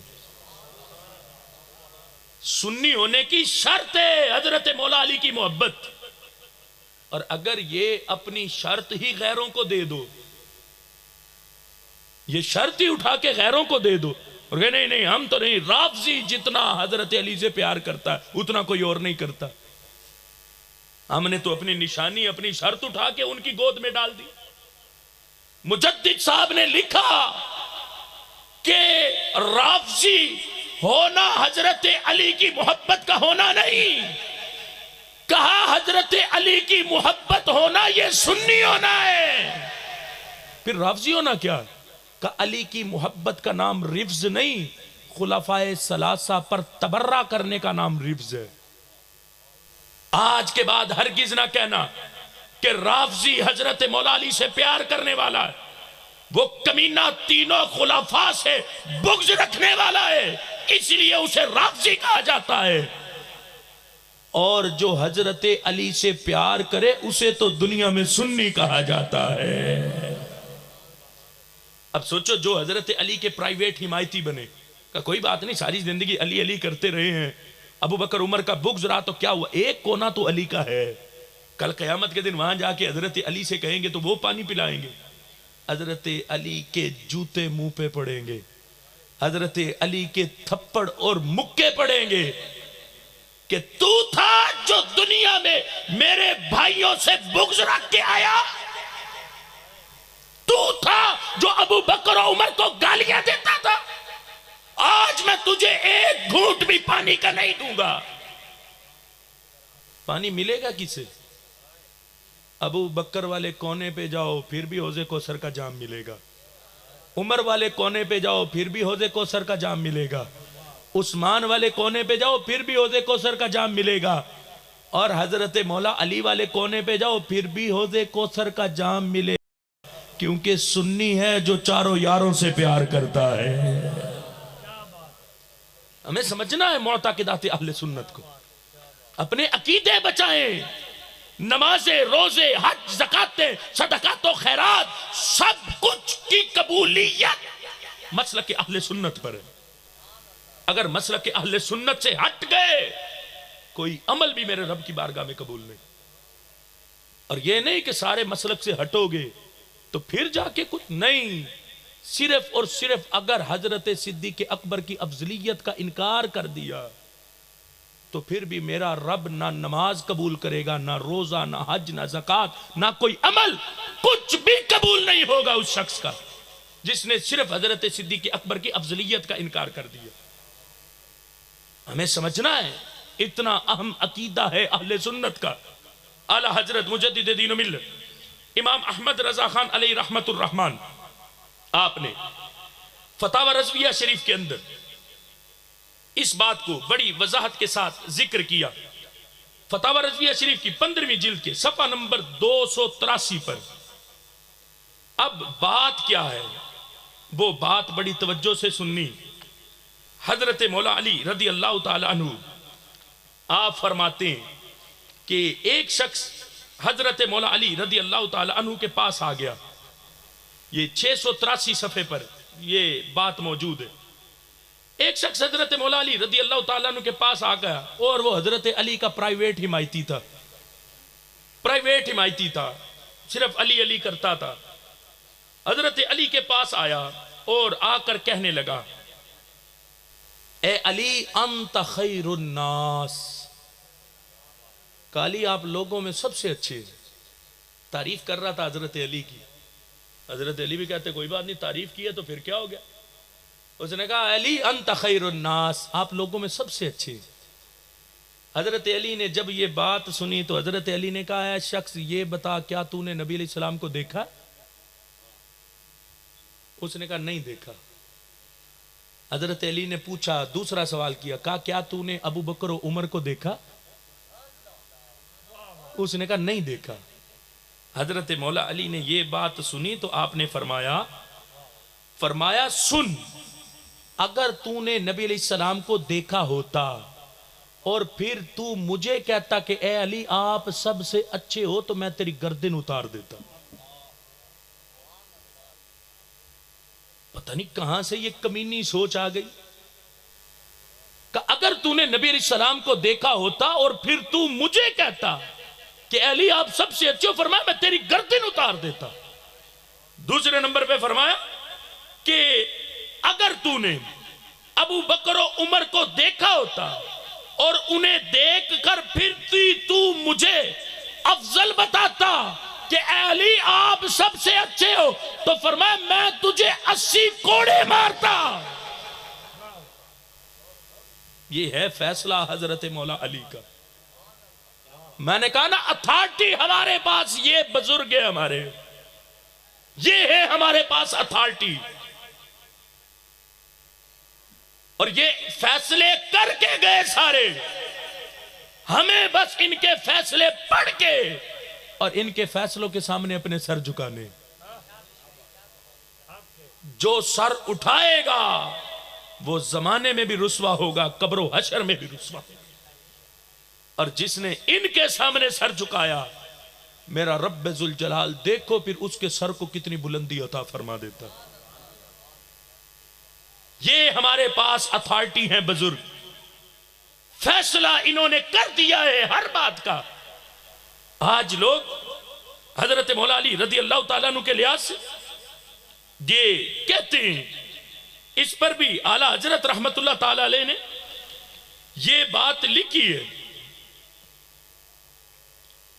سنی ہونے کی شرط ہے حضرت مولا علی کی محبت۔ اور اگر یہ اپنی شرط ہی غیروں کو دے دو، یہ شرط ہی اٹھا کے غیروں کو دے دو اور کہ نہیں نہیں ہم تو نہیں، رافضی جتنا حضرت علی سے پیار کرتا ہے اتنا کوئی اور نہیں کرتا، ہم نے تو اپنی نشانی اپنی شرط اٹھا کے ان کی گود میں ڈال دی۔ مجدد صاحب نے لکھا کہ رافضی ہونا حضرت علی کی محبت کا ہونا نہیں، کہا حضرت علی کی محبت ہونا یہ سنی ہونا ہے۔ پھر رافضی ہونا کیا؟ کہ علی کی محبت کا نام رفض نہیں، خلفائے ثلاثہ پر تبرہ کرنے کا نام رفض ہے۔ آج کے بعد ہرگز نہ کہنا کہ رافضی حضرت مولا علی سے پیار کرنے والا ہے، وہ کمینہ تینوں خلفاء سے بغض رکھنے والا ہے اس لیے اسے رافضی کہا جاتا ہے، اور جو حضرت علی سے پیار کرے اسے تو دنیا میں سنی کہا جاتا ہے۔ اب سوچو جو حضرت علی کے پرائیویٹ حمایتی بنے، کہ کوئی بات نہیں ساری زندگی علی علی کرتے رہے ہیں، ابو بکر عمر کا بغض رہا تو کیا ہوا، ایک کونا تو علی کا ہے، کل قیامت کے دن وہاں جا کے حضرت علی سے کہیں گے تو وہ پانی پلائیں گے، حضرت علی کے جوتے منہ پہ پڑیں گے، حضرت علی کے تھپڑ اور مکے پڑیں گے کہ تو تھا جو دنیا میں میرے بھائیوں سے بغض رکھ کے آیا، تو تھا جو ابو بکر و عمر کو گالیاں دیتا تھا، آج میں تجھے ایک گھونٹ بھی پانی کا نہیں دوں گا۔ پانی ملے گا کسے؟ ابو بکر والے کونے پہ جاؤ پھر بھی حوض کوثر کا جام ملے گا، عمر والے کونے پہ جاؤ پھر بھی حوض کوثر کا جام ملے گا، عثمان والے کونے پہ جاؤ پھر بھی حوض کوثر کا جام ملے گا، اور حضرت مولا علی والے کونے پہ جاؤ پھر بھی حوض کوثر کا جام ملے گا۔ کیونکہ سنی ہے جو چاروں یاروں سے پیار کرتا ہے. ہمیں سمجھنا ہے معتقدات اہل سنت کو. اپنے عقیدے بچائیں. نمازیں، روزے، حج، زکاتیں، صدقات و خیرات سب کچھ کی قبولیت مسلک اہل سنت پر ہے. اگر مسلک اہل سنت سے ہٹ گئے کوئی عمل بھی میرے رب کی بارگاہ میں قبول نہیں. اور یہ نہیں کہ سارے مسلک سے ہٹو گے تو پھر جا کے کچھ نہیں. صرف اور صرف اگر حضرت صدیق اکبر کی افضلیت کا انکار کر دیا تو پھر بھی میرا رب نہ نماز قبول کرے گا، نہ روزہ، نہ حج، نہ زکوٰۃ، نہ کوئی عمل، کچھ بھی قبول نہیں ہوگا اس شخص کا جس نے صرف حضرت صدیق اکبر کی افضلیت کا انکار کر دیا. ہمیں سمجھنا ہے اتنا اہم عقیدہ ہے اہل سنت کا. اعلی حضرت مجدد دین و ملت امام احمد رضا خان علیہ رحمت الرحمن آپ نے فتاوی رضویہ شریف کے اندر اس بات کو بڑی وضاحت کے ساتھ ذکر کیا. فتاوی رضویہ شریف کی 15ویں جلد کے صفحہ نمبر 283 پر. اب بات کیا ہے؟ وہ بات بڑی توجہ سے سننی. حضرت مولا علی رضی اللہ تعالی عنہ آپ فرماتے ہیں کہ ایک شخص حضرت مولا علی رضی اللہ تعالی عنہ کے پاس آ گیا. یہ 683 صفحے پر یہ بات موجود ہے. ایک شخص حضرت مولا علی رضی اللہ تعالیٰ عنہ کے پاس آ گیا اور وہ حضرت علی کا پرائیویٹ حمایتی تھا. پرائیویٹ حمایتی تھا، صرف علی علی کرتا تھا. حضرت علی کے پاس آیا اور آ کر کہنے لگا اے علی انت خیر الناس. کہ علی آپ لوگوں میں سب سے اچھے. تعریف کر رہا تھا حضرت علی کی. حضرت علی بھی کہتے کوئی بات نہیں، تعریف کی ہے تو پھر کیا ہو گیا. اس نے کہا علی انت خیر الناس، آپ لوگوں میں سب سے اچھے. حضرت علی نے جب یہ بات سنی تو حضرت علی نے کہا اے شخص یہ بتا کیا تو نے نبی علیہ السلام کو دیکھا؟ اس نے کہا نہیں دیکھا. حضرت علی نے پوچھا، دوسرا سوال کیا، کہا کیا تو نے ابو بکر و عمر کو دیکھا؟ اس نے کہا نہیں دیکھا. حضرت مولا علی نے یہ بات سنی تو آپ نے فرمایا سن، اگر تو نے نبی علیہ السلام کو دیکھا ہوتا اور پھر تو مجھے کہتا کہ اے علی آپ سب سے اچھے ہو تو میں تیری گردن اتار دیتا. پتہ نہیں کہاں سے یہ کمینی سوچ آ گئی کہ اگر تو نے نبی علیہ السلام کو دیکھا ہوتا اور پھر تو مجھے کہتا کہ اے علی آپ سب سے اچھے ہو، فرمایا میں تیری گردن اتار دیتا. دوسرے نمبر پہ فرمایا کہ اگر تو نے ابو بکر و عمر کو دیکھا ہوتا اور انہیں دیکھ کر پھر تو مجھے افضل بتاتا کہ اے علی آپ سب سے اچھے ہو تو فرمایا میں تجھے 80 کوڑے مارتا. یہ ہے فیصلہ حضرت مولا علی کا. میں نے کہا نا اتھارٹی ہمارے پاس یہ بزرگ ہے، ہمارے یہ ہے ہمارے پاس اتھارٹی، اور یہ فیصلے کر کے گئے سارے. ہمیں بس ان کے فیصلے پڑھ کے اور ان کے فیصلوں کے سامنے اپنے سر جھکانے. جو سر اٹھائے گا وہ زمانے میں بھی رسوا ہوگا، قبر و حشر میں بھی رسوا ہوگا. اور جس نے ان کے سامنے سر جھکایا میرا رب ذوالجلال دیکھو پھر اس کے سر کو کتنی بلندی عطا فرما دیتا. یہ ہمارے پاس اتھارٹی ہیں بزرگ، فیصلہ انہوں نے کر دیا ہے ہر بات کا. آج لوگ حضرت مولا علی رضی اللہ تعالیٰ عنہ کے لحاظ سے یہ کہتے ہیں. اس پر بھی اعلیٰ حضرت رحمت اللہ تعالیٰ علیہ نے یہ بات لکھی ہے.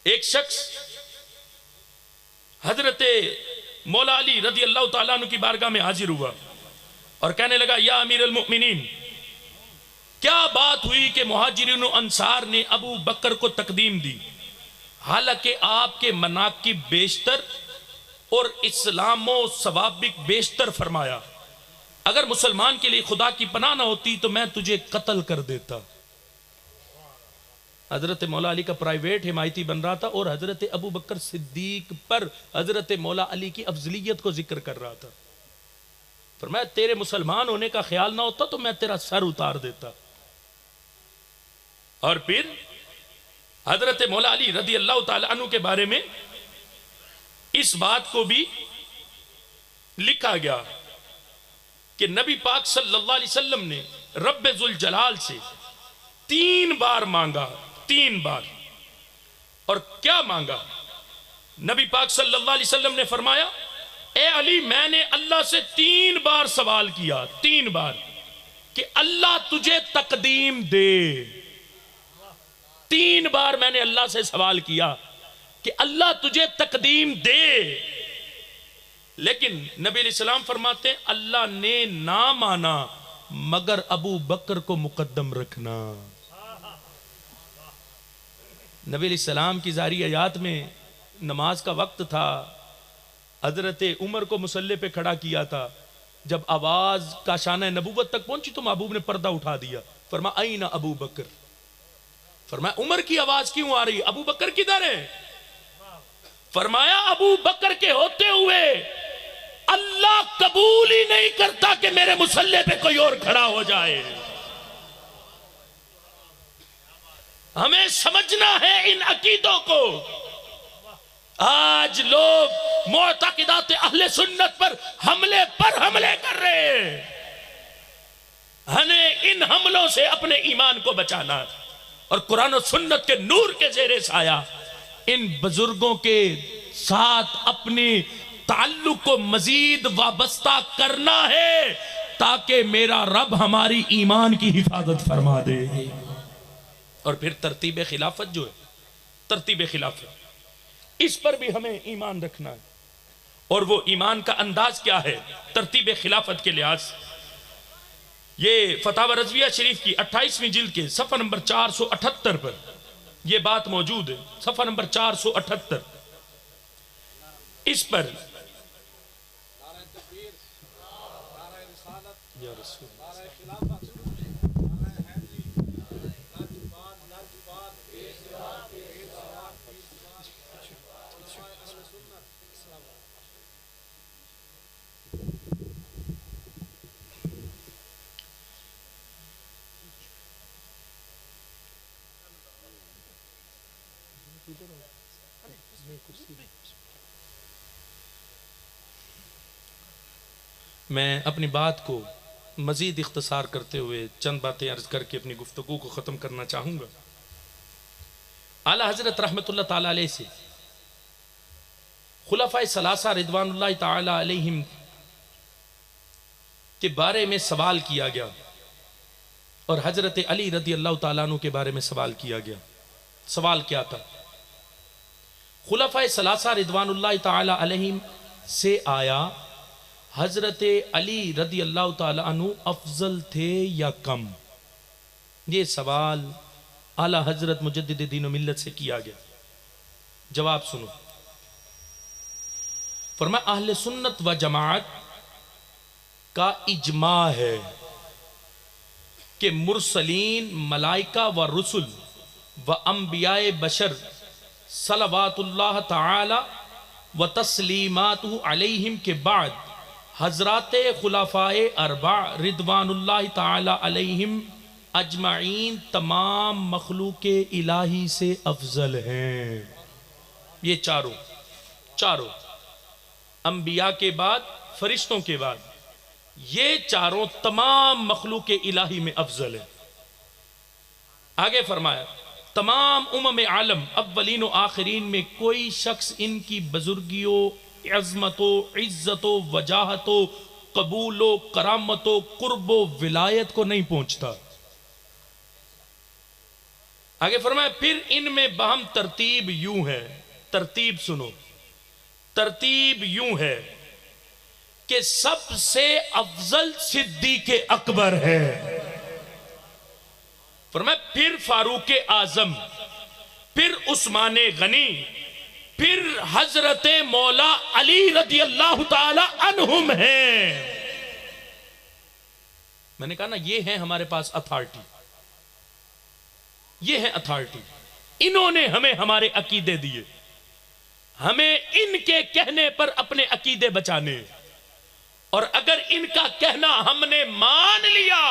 ایک شخص حضرت مولا علی رضی اللہ تعالیٰ عنہ کی بارگاہ میں حاضر ہوا اور کہنے لگا یا امیر المؤمنین، کیا بات ہوئی کہ مہاجرین و انصار نے ابو بکر کو تقدیم دی حالانکہ آپ کے مناقب بیشتر اور اسلام و سوابق بیشتر فرمایا. اگر مسلمان کے لیے خدا کی پناہ نہ ہوتی تو میں تجھے قتل کر دیتا. حضرت مولا علی کا پرائیویٹ حمایتی بن رہا تھا اور حضرت ابو بکر صدیق پر حضرت مولا علی کی افضلیت کو ذکر کر رہا تھا. فرمایا تیرے مسلمان ہونے کا خیال نہ ہوتا تو میں تیرا سر اتار دیتا. اور پھر حضرت مولا علی رضی اللہ تعالی عنہ کے بارے میں اس بات کو بھی لکھا گیا کہ نبی پاک صلی اللہ علیہ وسلم نے رب ذوالجلال سے 3 بار مانگا. 3 بار. اور کیا مانگا؟ نبی پاک صلی اللہ علیہ وسلم نے فرمایا اے علی میں نے اللہ سے 3 بار سوال کیا. 3 بار کہ اللہ تجھے تقدیم دے. 3 بار میں نے اللہ سے سوال کیا کہ اللہ تجھے تقدیم دے. لیکن نبی علیہ السلام فرماتے ہیں اللہ نے نہ مانا مگر ابو بکر کو مقدم رکھنا. نبی علیہ السلام کی ظاہری حیات میں نماز کا وقت تھا. حضرت عمر کو مصلی پہ کھڑا کیا تھا. جب آواز کا شانہ نبوت تک پہنچی تو محبوب نے پردہ اٹھا دیا. فرمایا این ابو بکر. فرمایا عمر کی آواز کیوں آ رہی؟ ابو بکر کدھر ہے؟ فرمایا ابو بکر کے ہوتے ہوئے اللہ قبول ہی نہیں کرتا کہ میرے مصلی پہ کوئی اور کھڑا ہو جائے. ہمیں سمجھنا ہے ان عقیدوں کو. آج لوگ معتقدات اہل سنت پر حملے کر رہے ہیں. ہمیں ان حملوں سے اپنے ایمان کو بچانا اور قرآن و سنت کے نور کے زیر سایہ ان بزرگوں کے ساتھ اپنی تعلق کو مزید وابستہ کرنا ہے تاکہ میرا رب ہماری ایمان کی حفاظت فرما دے. اور پھر ترتیب خلافت جو ہے، ترتیب خلافت، اس پر بھی ہمیں ایمان رکھنا ہے. اور وہ ایمان کا انداز کیا ہے ترتیب خلافت کے لحاظ؟ یہ فتاوی رضویہ شریف کی 28ویں جلد کے صفحہ نمبر 478 پر یہ بات موجود ہے. صفحہ نمبر 478 اس پر یا رسول میں اپنی بات کو مزید اختصار کرتے ہوئے چند باتیں عرض کر کے اپنی گفتگو کو ختم کرنا چاہوں گا. اعلیٰ حضرت رحمت اللہ تعالیٰ علیہ سے خلفائے ثلاثہ رضوان اللہ تعالیٰ علیہم کے بارے میں سوال کیا گیا اور حضرت علی رضی اللہ تعالیٰ عنہ کے بارے میں سوال کیا گیا. سوال کیا تھا؟ خلفائے ثلاثہ رضوان اللہ تعالیٰ علیہم سے آیا حضرت علی رضی اللہ تعالیٰ عنہ افضل تھے یا کم؟ یہ سوال اعلیٰ حضرت مجدد دین و ملت سے کیا گیا. جواب سنو. فرمایا اہل سنت و جماعت کا اجماع ہے کہ مرسلین، ملائکہ و رسل و انبیاء بشر صلوات اللہ تعالی و تسلیمات علیہم کے بعد حضرات خلفائے اربع رضوان اللہ تعالی علیہم اجمعین تمام مخلوق الہی سے افضل ہیں. یہ چاروں انبیاء کے بعد، فرشتوں کے بعد، یہ چاروں تمام مخلوق الہی میں افضل ہیں. آگے فرمایا تمام عالم اولین و آخرین میں کوئی شخص ان کی بزرگیوں، عظمت و عزت و وجاہت و قبول و کرامت و قرب و ولایت کو نہیں پہنچتا. آگے فرمایا پھر ان میں باہم ترتیب یوں ہے. ترتیب سنو. ترتیب یوں ہے کہ سب سے افضل صدیق اکبر ہے. فرمایا پھر فاروق اعظم، پھر عثمان غنی، پھر حضرت مولا علی رضی اللہ تعالی عنہم ہیں. میں نے کہا نا یہ ہے ہمارے پاس اتھارٹی. یہ ہے اتھارٹی. انہوں نے ہمیں ہمارے عقیدے دیے, ہمیں ان کے کہنے پر اپنے عقیدے بچانے, اور اگر ان کا کہنا ہم نے مان لیا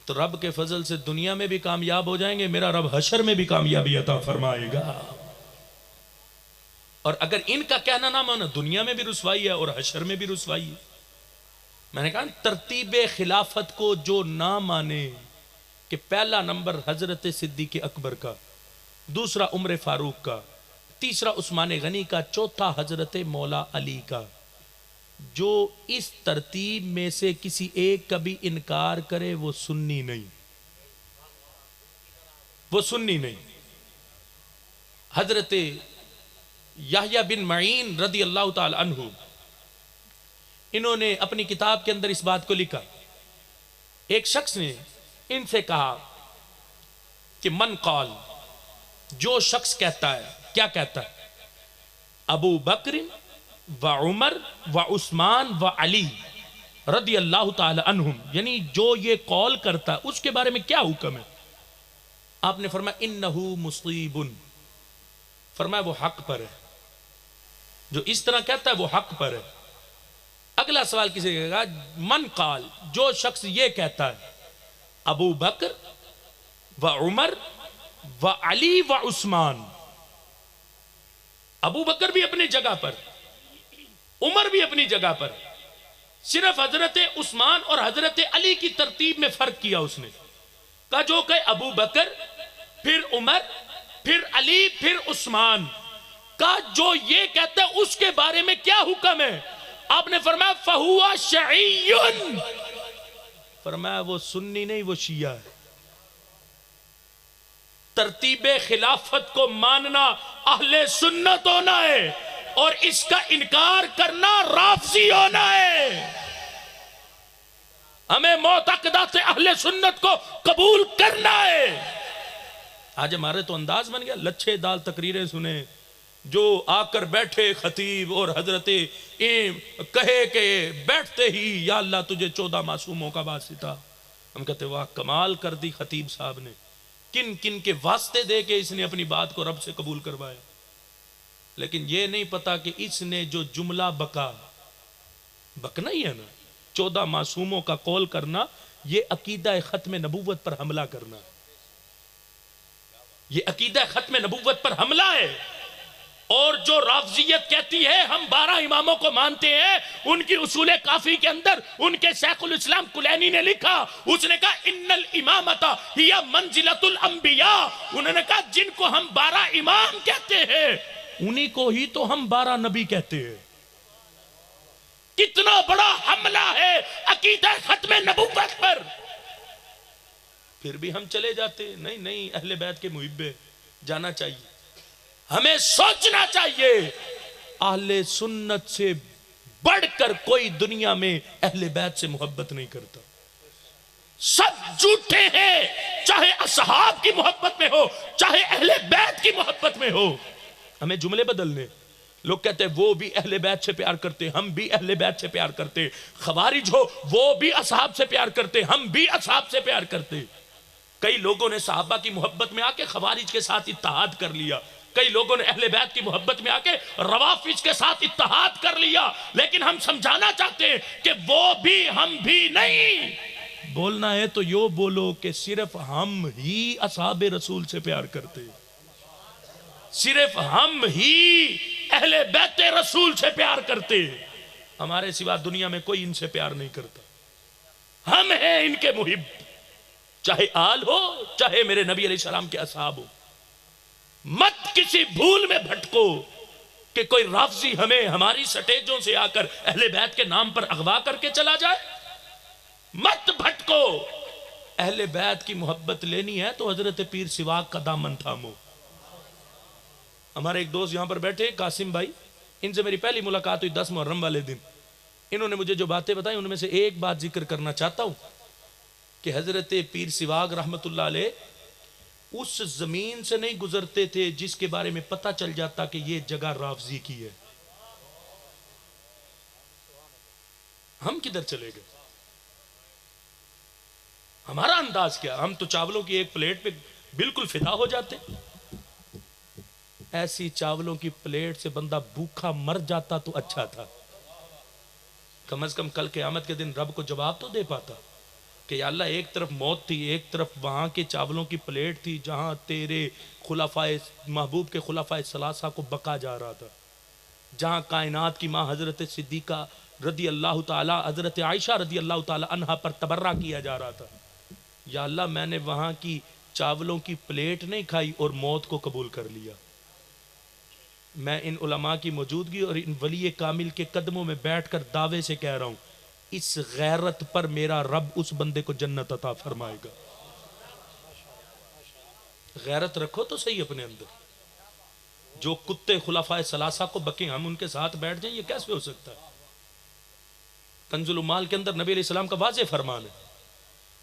تو رب کے فضل سے دنیا میں بھی کامیاب ہو جائیں گے, میرا رب حشر میں بھی کامیابی عطا فرمائے گا. اور اگر ان کا کہنا نہ مانا, دنیا میں بھی رسوائی ہے اور حشر میں بھی رسوائی ہے. میں نے کہا ترتیب خلافت کو جو نہ مانے کہ پہلا نمبر حضرت صدیق اکبر کا, دوسرا عمر فاروق کا, تیسرا عثمان غنی کا, چوتھا حضرت مولا علی کا, جو اس ترتیب میں سے کسی ایک کا بھی انکار کرے وہ سنی نہیں, وہ سنی نہیں. حضرت یحییٰ بن معین رضی اللہ تعالی عنہ, انہوں نے اپنی کتاب کے اندر اس بات کو لکھا. ایک شخص نے ان سے کہا کہ من قال, جو شخص کہتا ہے, کیا کہتا ہے, ابو بکر و عمر و عثمان و علی رضی اللہ تعالی عنہم, یعنی جو یہ قول کرتا ہے اس کے بارے میں کیا حکم ہے؟ آپ نے فرمایا انہو مصیب, فرمایا وہ حق پر ہے, جو اس طرح کہتا ہے وہ حق پر ہے. اگلا سوال کسی کہے گا, من قال, جو شخص یہ کہتا ہے ابو بکر و عمر و علی و عثمان, ابو بکر بھی اپنی جگہ پر, عمر بھی اپنی جگہ پر, صرف حضرت عثمان اور حضرت علی کی ترتیب میں فرق کیا اس نے. کہا جو کہ ابو بکر, پھر عمر, پھر علی, پھر عثمان, کا جو یہ کہتا ہے اس کے بارے میں کیا حکم ہے؟ آپ نے فرمایا فَهُوَ شَعِيٌّ, فرمایا وہ سنی نہیں, وہ شیعہ ہے. ترتیب خلافت کو ماننا اہل سنت ہونا ہے, اور اس کا انکار کرنا رافضی ہونا ہے. ہمیں معتقدات اہل سنت کو قبول کرنا ہے. آج ہمارے تو انداز بن گیا, لچھے دال تقریریں سنیں, جو آ کر بیٹھے خطیب اور حضرت کہے کہ بیٹھتے ہی یا اللہ تجھے 14 معصوموں کا واسطہ. ہم کہتے واہ کمال کر دی خطیب صاحب نے, کن کن کے واسطے دے کے اس نے اپنی بات کو رب سے قبول کروایا. لیکن یہ نہیں پتا کہ اس نے جو جملہ بکنا ہی ہے نا, 14 معصوموں کا قول کرنا, یہ عقیدہ ختم نبوت پر حملہ کرنا, یہ عقیدہ ختم نبوت پر حملہ ہے. اور جو رافضیت کہتی ہے ہم 12 اماموں کو مانتے ہیں, ان کی اصول کافی کے اندر ان کے شیخ الاسلام کلینی نے لکھا, اس نے کہا ان الامامۃ ہی منزلۃ الانبیاء, انہوں نے کہا جن کو ہم 12 امام کہتے ہیں انہی کو ہی تو ہم 12 نبی کہتے ہیں. کتنا بڑا حملہ ہے عقیدہ ختم نبوت پر. پھر بھی ہم چلے جاتے, نہیں اہل بیت کے محب جانا چاہیے. ہمیں سوچنا چاہیے اہل سنت سے بڑھ کر کوئی دنیا میں اہل بیت سے محبت نہیں کرتا. سب جھوٹے ہیں, چاہے اصحاب کی محبت میں ہو چاہے اہل بیت کی محبت میں ہو. ہمیں جملے بدلنے. لوگ کہتے ہیں وہ بھی اہل بیت سے پیار کرتے, ہم بھی اہل بیت سے پیار کرتے. خوارج ہو وہ بھی اصحاب سے پیار کرتے, ہم بھی اصحاب سے پیار کرتے. کئی لوگوں نے صحابہ کی محبت میں آ کے خوارج کے ساتھ اتحاد کر لیا, کئی لوگوں نے اہل بیت کی محبت میں آ کے روافض کے ساتھ اتحاد کر لیا. لیکن ہم سمجھانا چاہتے ہیں کہ وہ بھی ہم بھی نہیں. بولنا ہے تو یوں بولو کہ صرف ہم ہی اصحاب رسول سے پیار کرتے, صرف ہم ہی اہل بیت رسول سے پیار کرتے, ہمارے سوا دنیا میں کوئی ان سے پیار نہیں کرتا. ہم ہیں ان کے محب, چاہے آل ہو چاہے میرے نبی علیہ السلام کے اصحاب ہو. مت کسی بھول میں بھٹکو کہ کوئی رافضی ہمیں ہماری سٹیجوں سے آ کر اہل بیت کے نام پر اغوا کر کے چلا جائے. مت بھٹکو. اہل بیت کی محبت لینی ہے تو حضرت پیر سواگ کا دامن تھامو. ہمارے ایک دوست یہاں پر بیٹھے قاسم بھائی, ان سے میری پہلی ملاقات ہوئی 10 محرم والے دن. انہوں نے مجھے جو باتیں بتائیں ان میں سے ایک بات ذکر کرنا چاہتا ہوں کہ حضرت پیر سواگ رحمت اللہ علیہ اس زمین سے نہیں گزرتے تھے جس کے بارے میں پتہ چل جاتا کہ یہ جگہ رافضی کی ہے. ہم کدھر چلے گئے؟ ہمارا انداز کیا، ہم تو چاولوں کی ایک پلیٹ پہ بالکل فدا ہو جاتے. ایسی چاولوں کی پلیٹ سے بندہ بھوکا مر جاتا تو اچھا تھا، کم از کم کل قیامت کے دن رب کو جواب تو دے پاتا کہ یا اللہ ایک طرف موت تھی، ایک طرف وہاں کے چاولوں کی پلیٹ تھی جہاں تیرے خلفائے محبوب کے خلفائے ثلاثہ کو بقا جا رہا تھا، جہاں کائنات کی ماں حضرت صدیقہ رضی اللہ تعالی، حضرت عائشہ رضی اللہ تعالی عنہا پر تبرہ کیا جا رہا تھا. یا اللہ میں نے وہاں کی چاولوں کی پلیٹ نہیں کھائی اور موت کو قبول کر لیا. میں ان علماء کی موجودگی اور ان ولی کامل کے قدموں میں بیٹھ کر دعوے سے کہہ رہا ہوں، اس غیرت پر میرا رب اس بندے کو جنت عطا فرمائے گا. غیرت رکھو تو صحیح اپنے اندر. جو کتے خلفائے ثلاثہ کو بکیں ہم ان کے ساتھ بیٹھ جائیں، یہ کیسے ہو سکتا ہے؟ کنز الامال کے اندر نبی علیہ السلام کا واضح فرمان ہے.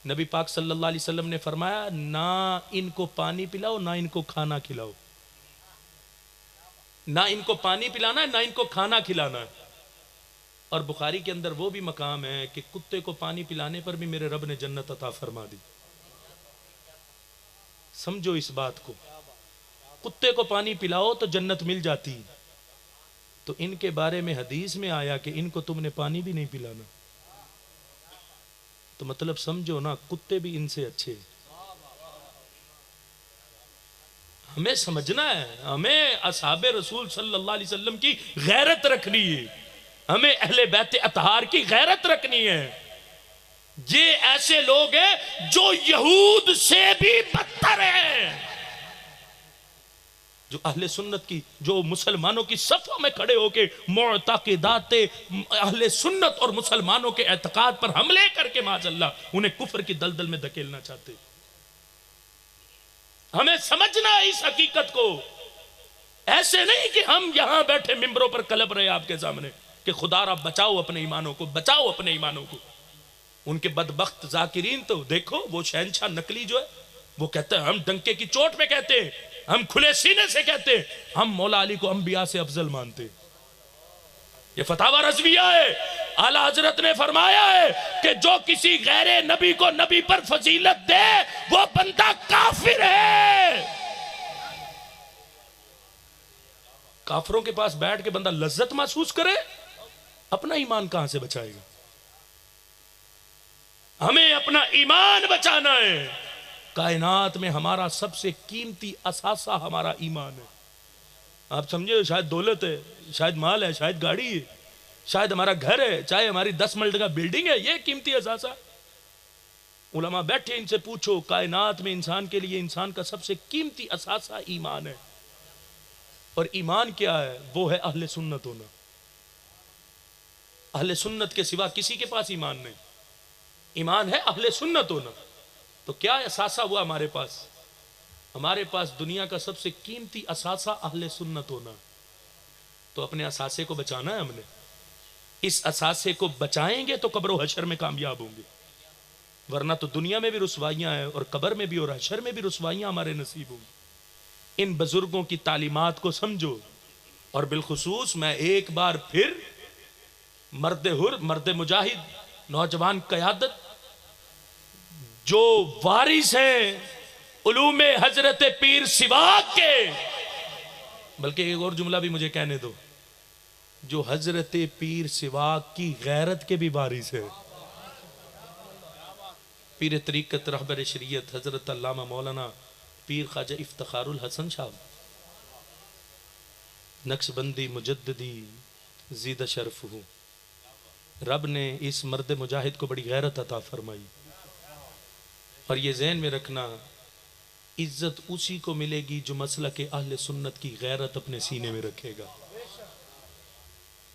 نبی پاک صلی اللہ علیہ وسلم نے فرمایا نہ ان کو پانی پلاؤ نہ ان کو کھانا کھلاؤ، نہ ان کو پانی پلانا ہے نہ ان کو کھانا کھلانا ہے. اور بخاری کے اندر وہ بھی مقام ہے کہ کتے کو پانی پلانے پر بھی میرے رب نے جنت عطا فرما دی. سمجھو اس بات کو، کتے کو پانی پلاؤ تو جنت مل جاتی. تو ان کے بارے میں حدیث میں آیا کہ ان کو تم نے پانی بھی نہیں پلانا، تو مطلب سمجھو نا کتے بھی ان سے اچھے. ہمیں سمجھنا ہے، ہمیں اصحاب رسول صلی اللہ علیہ وسلم کی غیرت رکھنی ہے، ہمیں اہل بیت اطہار کی غیرت رکھنی ہے. یہ ایسے لوگ ہیں جو یہود سے بھی بدتر ہیں، جو اہل سنت کی، جو مسلمانوں کی صفوں میں کھڑے ہو کے معتقدات اہل سنت اور مسلمانوں کے اعتقاد پر حملے کر کے معاذ اللہ انہیں کفر کی دلدل میں دھکیلنا چاہتے. ہمیں سمجھنا ہے اس حقیقت کو. ایسے نہیں کہ ہم یہاں بیٹھے ممبروں پر کلپ رہے آپ کے سامنے کہ خدا را بچاؤ اپنے ایمانوں کو، بچاؤ اپنے ایمانوں کو. ان کے بدبخت ذاکرین تو دیکھو، وہ شہنشاہ نقلی جو ہے وہ کہتے ہیں ہم ڈنکے کی چوٹ پہ کہتے ہیں، ہم کھلے سینے سے کہتے ہیں ہم مولا علی کو انبیاء سے افضل مانتے. یہ فتاوی رضویہ ہے. اعلی حضرت نے فرمایا ہے کہ جو کسی غیر نبی کو نبی پر فضیلت دے وہ بندہ کافر ہے. کافروں کے پاس بیٹھ کے بندہ لذت محسوس کرے، اپنا ایمان کہاں سے بچائے گا؟ ہمیں اپنا ایمان بچانا ہے. کائنات میں ہمارا سب سے قیمتی اثاثہ ہمارا ایمان ہے. آپ سمجھے شاید دولت ہے، شاید مال ہے، شاید گاڑی ہے، شاید ہمارا گھر ہے، چاہے ہماری 10 مرلے کا بلڈنگ ہے، یہ قیمتی اثاثہ. علماء بیٹھے ان سے پوچھو کائنات میں انسان کے لیے انسان کا سب سے قیمتی اثاثہ ایمان ہے. اور ایمان کیا ہے؟ وہ ہے اہل سنت ہونا. اہل سنت کے سوا کسی کے پاس ایمان نہیں. ایمان ہے اہل سنت ہونا. تو کیا اثاثہ ہوا ہمارے پاس؟ ہمارے پاس دنیا کا سب سے قیمتی اثاثہ اہل سنت ہونا. تو اپنے اثاثے کو بچانا ہے ہم نے. اس اثاثے کو بچائیں گے تو قبر و حشر میں کامیاب ہوں گے، ورنہ تو دنیا میں بھی رسوائیاں ہیں اور قبر میں بھی اور حشر میں بھی رسوائیاں ہمارے نصیب ہوں گی. ان بزرگوں کی تعلیمات کو سمجھو. اور بالخصوص میں ایک بار پھر مرد حر، مرد مجاہد، نوجوان قیادت جو وارث ہیں علوم حضرت پیر سواک کے، بلکہ ایک اور جملہ بھی مجھے کہنے دو، جو حضرت پیر سواک کی غیرت کے بھی وارث ہے. پیر طریقت رہبر شریعت حضرت علامہ مولانا پیر خواجہ افتخار الحسن شاہ نقشبندی مجددی زیدہ شرف ہوں. رب نے اس مرد مجاہد کو بڑی غیرت عطا فرمائی. اور یہ ذہن میں رکھنا، عزت اسی کو ملے گی جو مسلک اہل سنت کی غیرت اپنے سینے میں رکھے گا.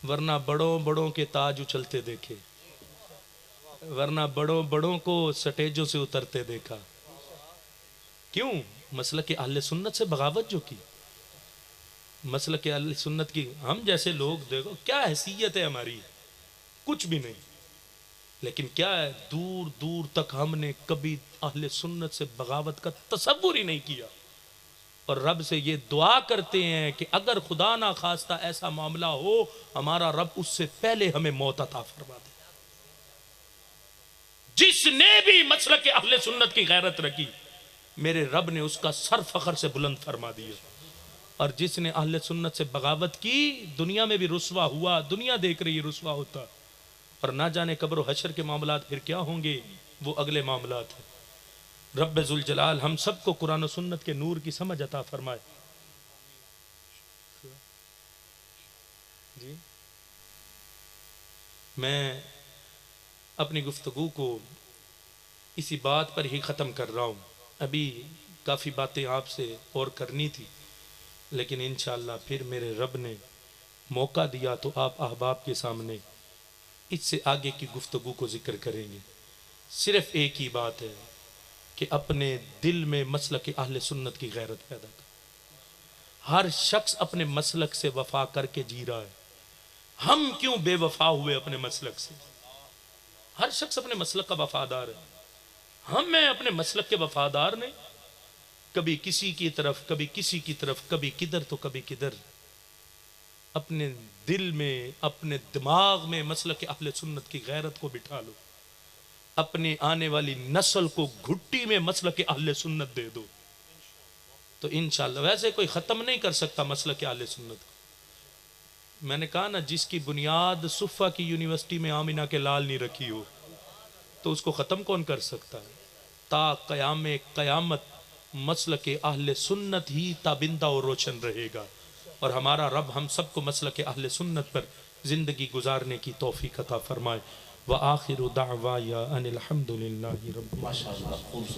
ورنہ بڑوں بڑوں کے تاج اچھلتے دیکھے، ورنہ بڑوں بڑوں کو سٹیجوں سے اترتے دیکھا. کیوں؟ مسلک اہل سنت سے بغاوت جو کی. مسلک اہل سنت کی ہم جیسے لوگ دیکھو کیا حیثیت ہے ہماری، کچھ بھی نہیں. لیکن کیا ہے، دور دور تک ہم نے کبھی اہل سنت سے بغاوت کا تصور ہی نہیں کیا. اور رب سے یہ دعا کرتے ہیں کہ اگر خدا نہ خواستہ ایسا معاملہ ہو، ہمارا رب اس سے پہلے ہمیں موت عطا فرما دے. جس نے بھی مسلک اہل سنت کی غیرت رکھی میرے رب نے اس کا سر فخر سے بلند فرما دیا، اور جس نے اہل سنت سے بغاوت کی دنیا میں بھی رسوا ہوا، دنیا دیکھ رہی رسوا ہوتا، اور نہ جانے قبر و حشر کے معاملات پھر کیا ہوں گے، وہ اگلے معاملات ہیں۔ رب ذوالجلال ہم سب کو قرآن و سنت کے نور کی سمجھ عطا فرمائے۔ جی میں اپنی گفتگو کو اسی بات پر ہی ختم کر رہا ہوں، ابھی کافی باتیں آپ سے اور کرنی تھی، لیکن انشاءاللہ پھر میرے رب نے موقع دیا تو آپ احباب کے سامنے اس سے آگے کی گفتگو کو ذکر کریں گے۔ صرف ایک ہی بات ہے کہ اپنے دل میں مسلک اہل سنت کی غیرت پیدا کر۔ ہر شخص اپنے مسلک سے وفا کر کے جی رہا ہے، ہم کیوں بے وفا ہوئے اپنے مسلک سے؟ ہر شخص اپنے مسلک کا وفادار ہے، ہم میں اپنے مسلک کے وفادار نہیں، کبھی کسی کی طرف کبھی کسی کی طرف، کبھی کدھر تو کبھی کدھر۔ اپنے دل میں اپنے دماغ میں مسلک اہل سنت کی غیرت کو بٹھا لو، اپنی آنے والی نسل کو گھٹی میں مسلک اہل سنت دے دو، تو انشاءاللہ ویسے کوئی ختم نہیں کر سکتا مسلک اہل سنت کو۔ میں نے کہا نا، جس کی بنیاد صفہ کی یونیورسٹی میں آمینہ کے لال نہیں رکھی ہو تو اس کو ختم کون کر سکتا ہے؟ تا قیام قیامت مسلک اہل سنت ہی تابندہ اور روشن رہے گا، اور ہمارا رب ہم سب کو مسلک اہل سنت پر زندگی گزارنے کی توفیق عطا فرمائے۔ وآخر دعوایا ان الحمدللہ رب العالمین۔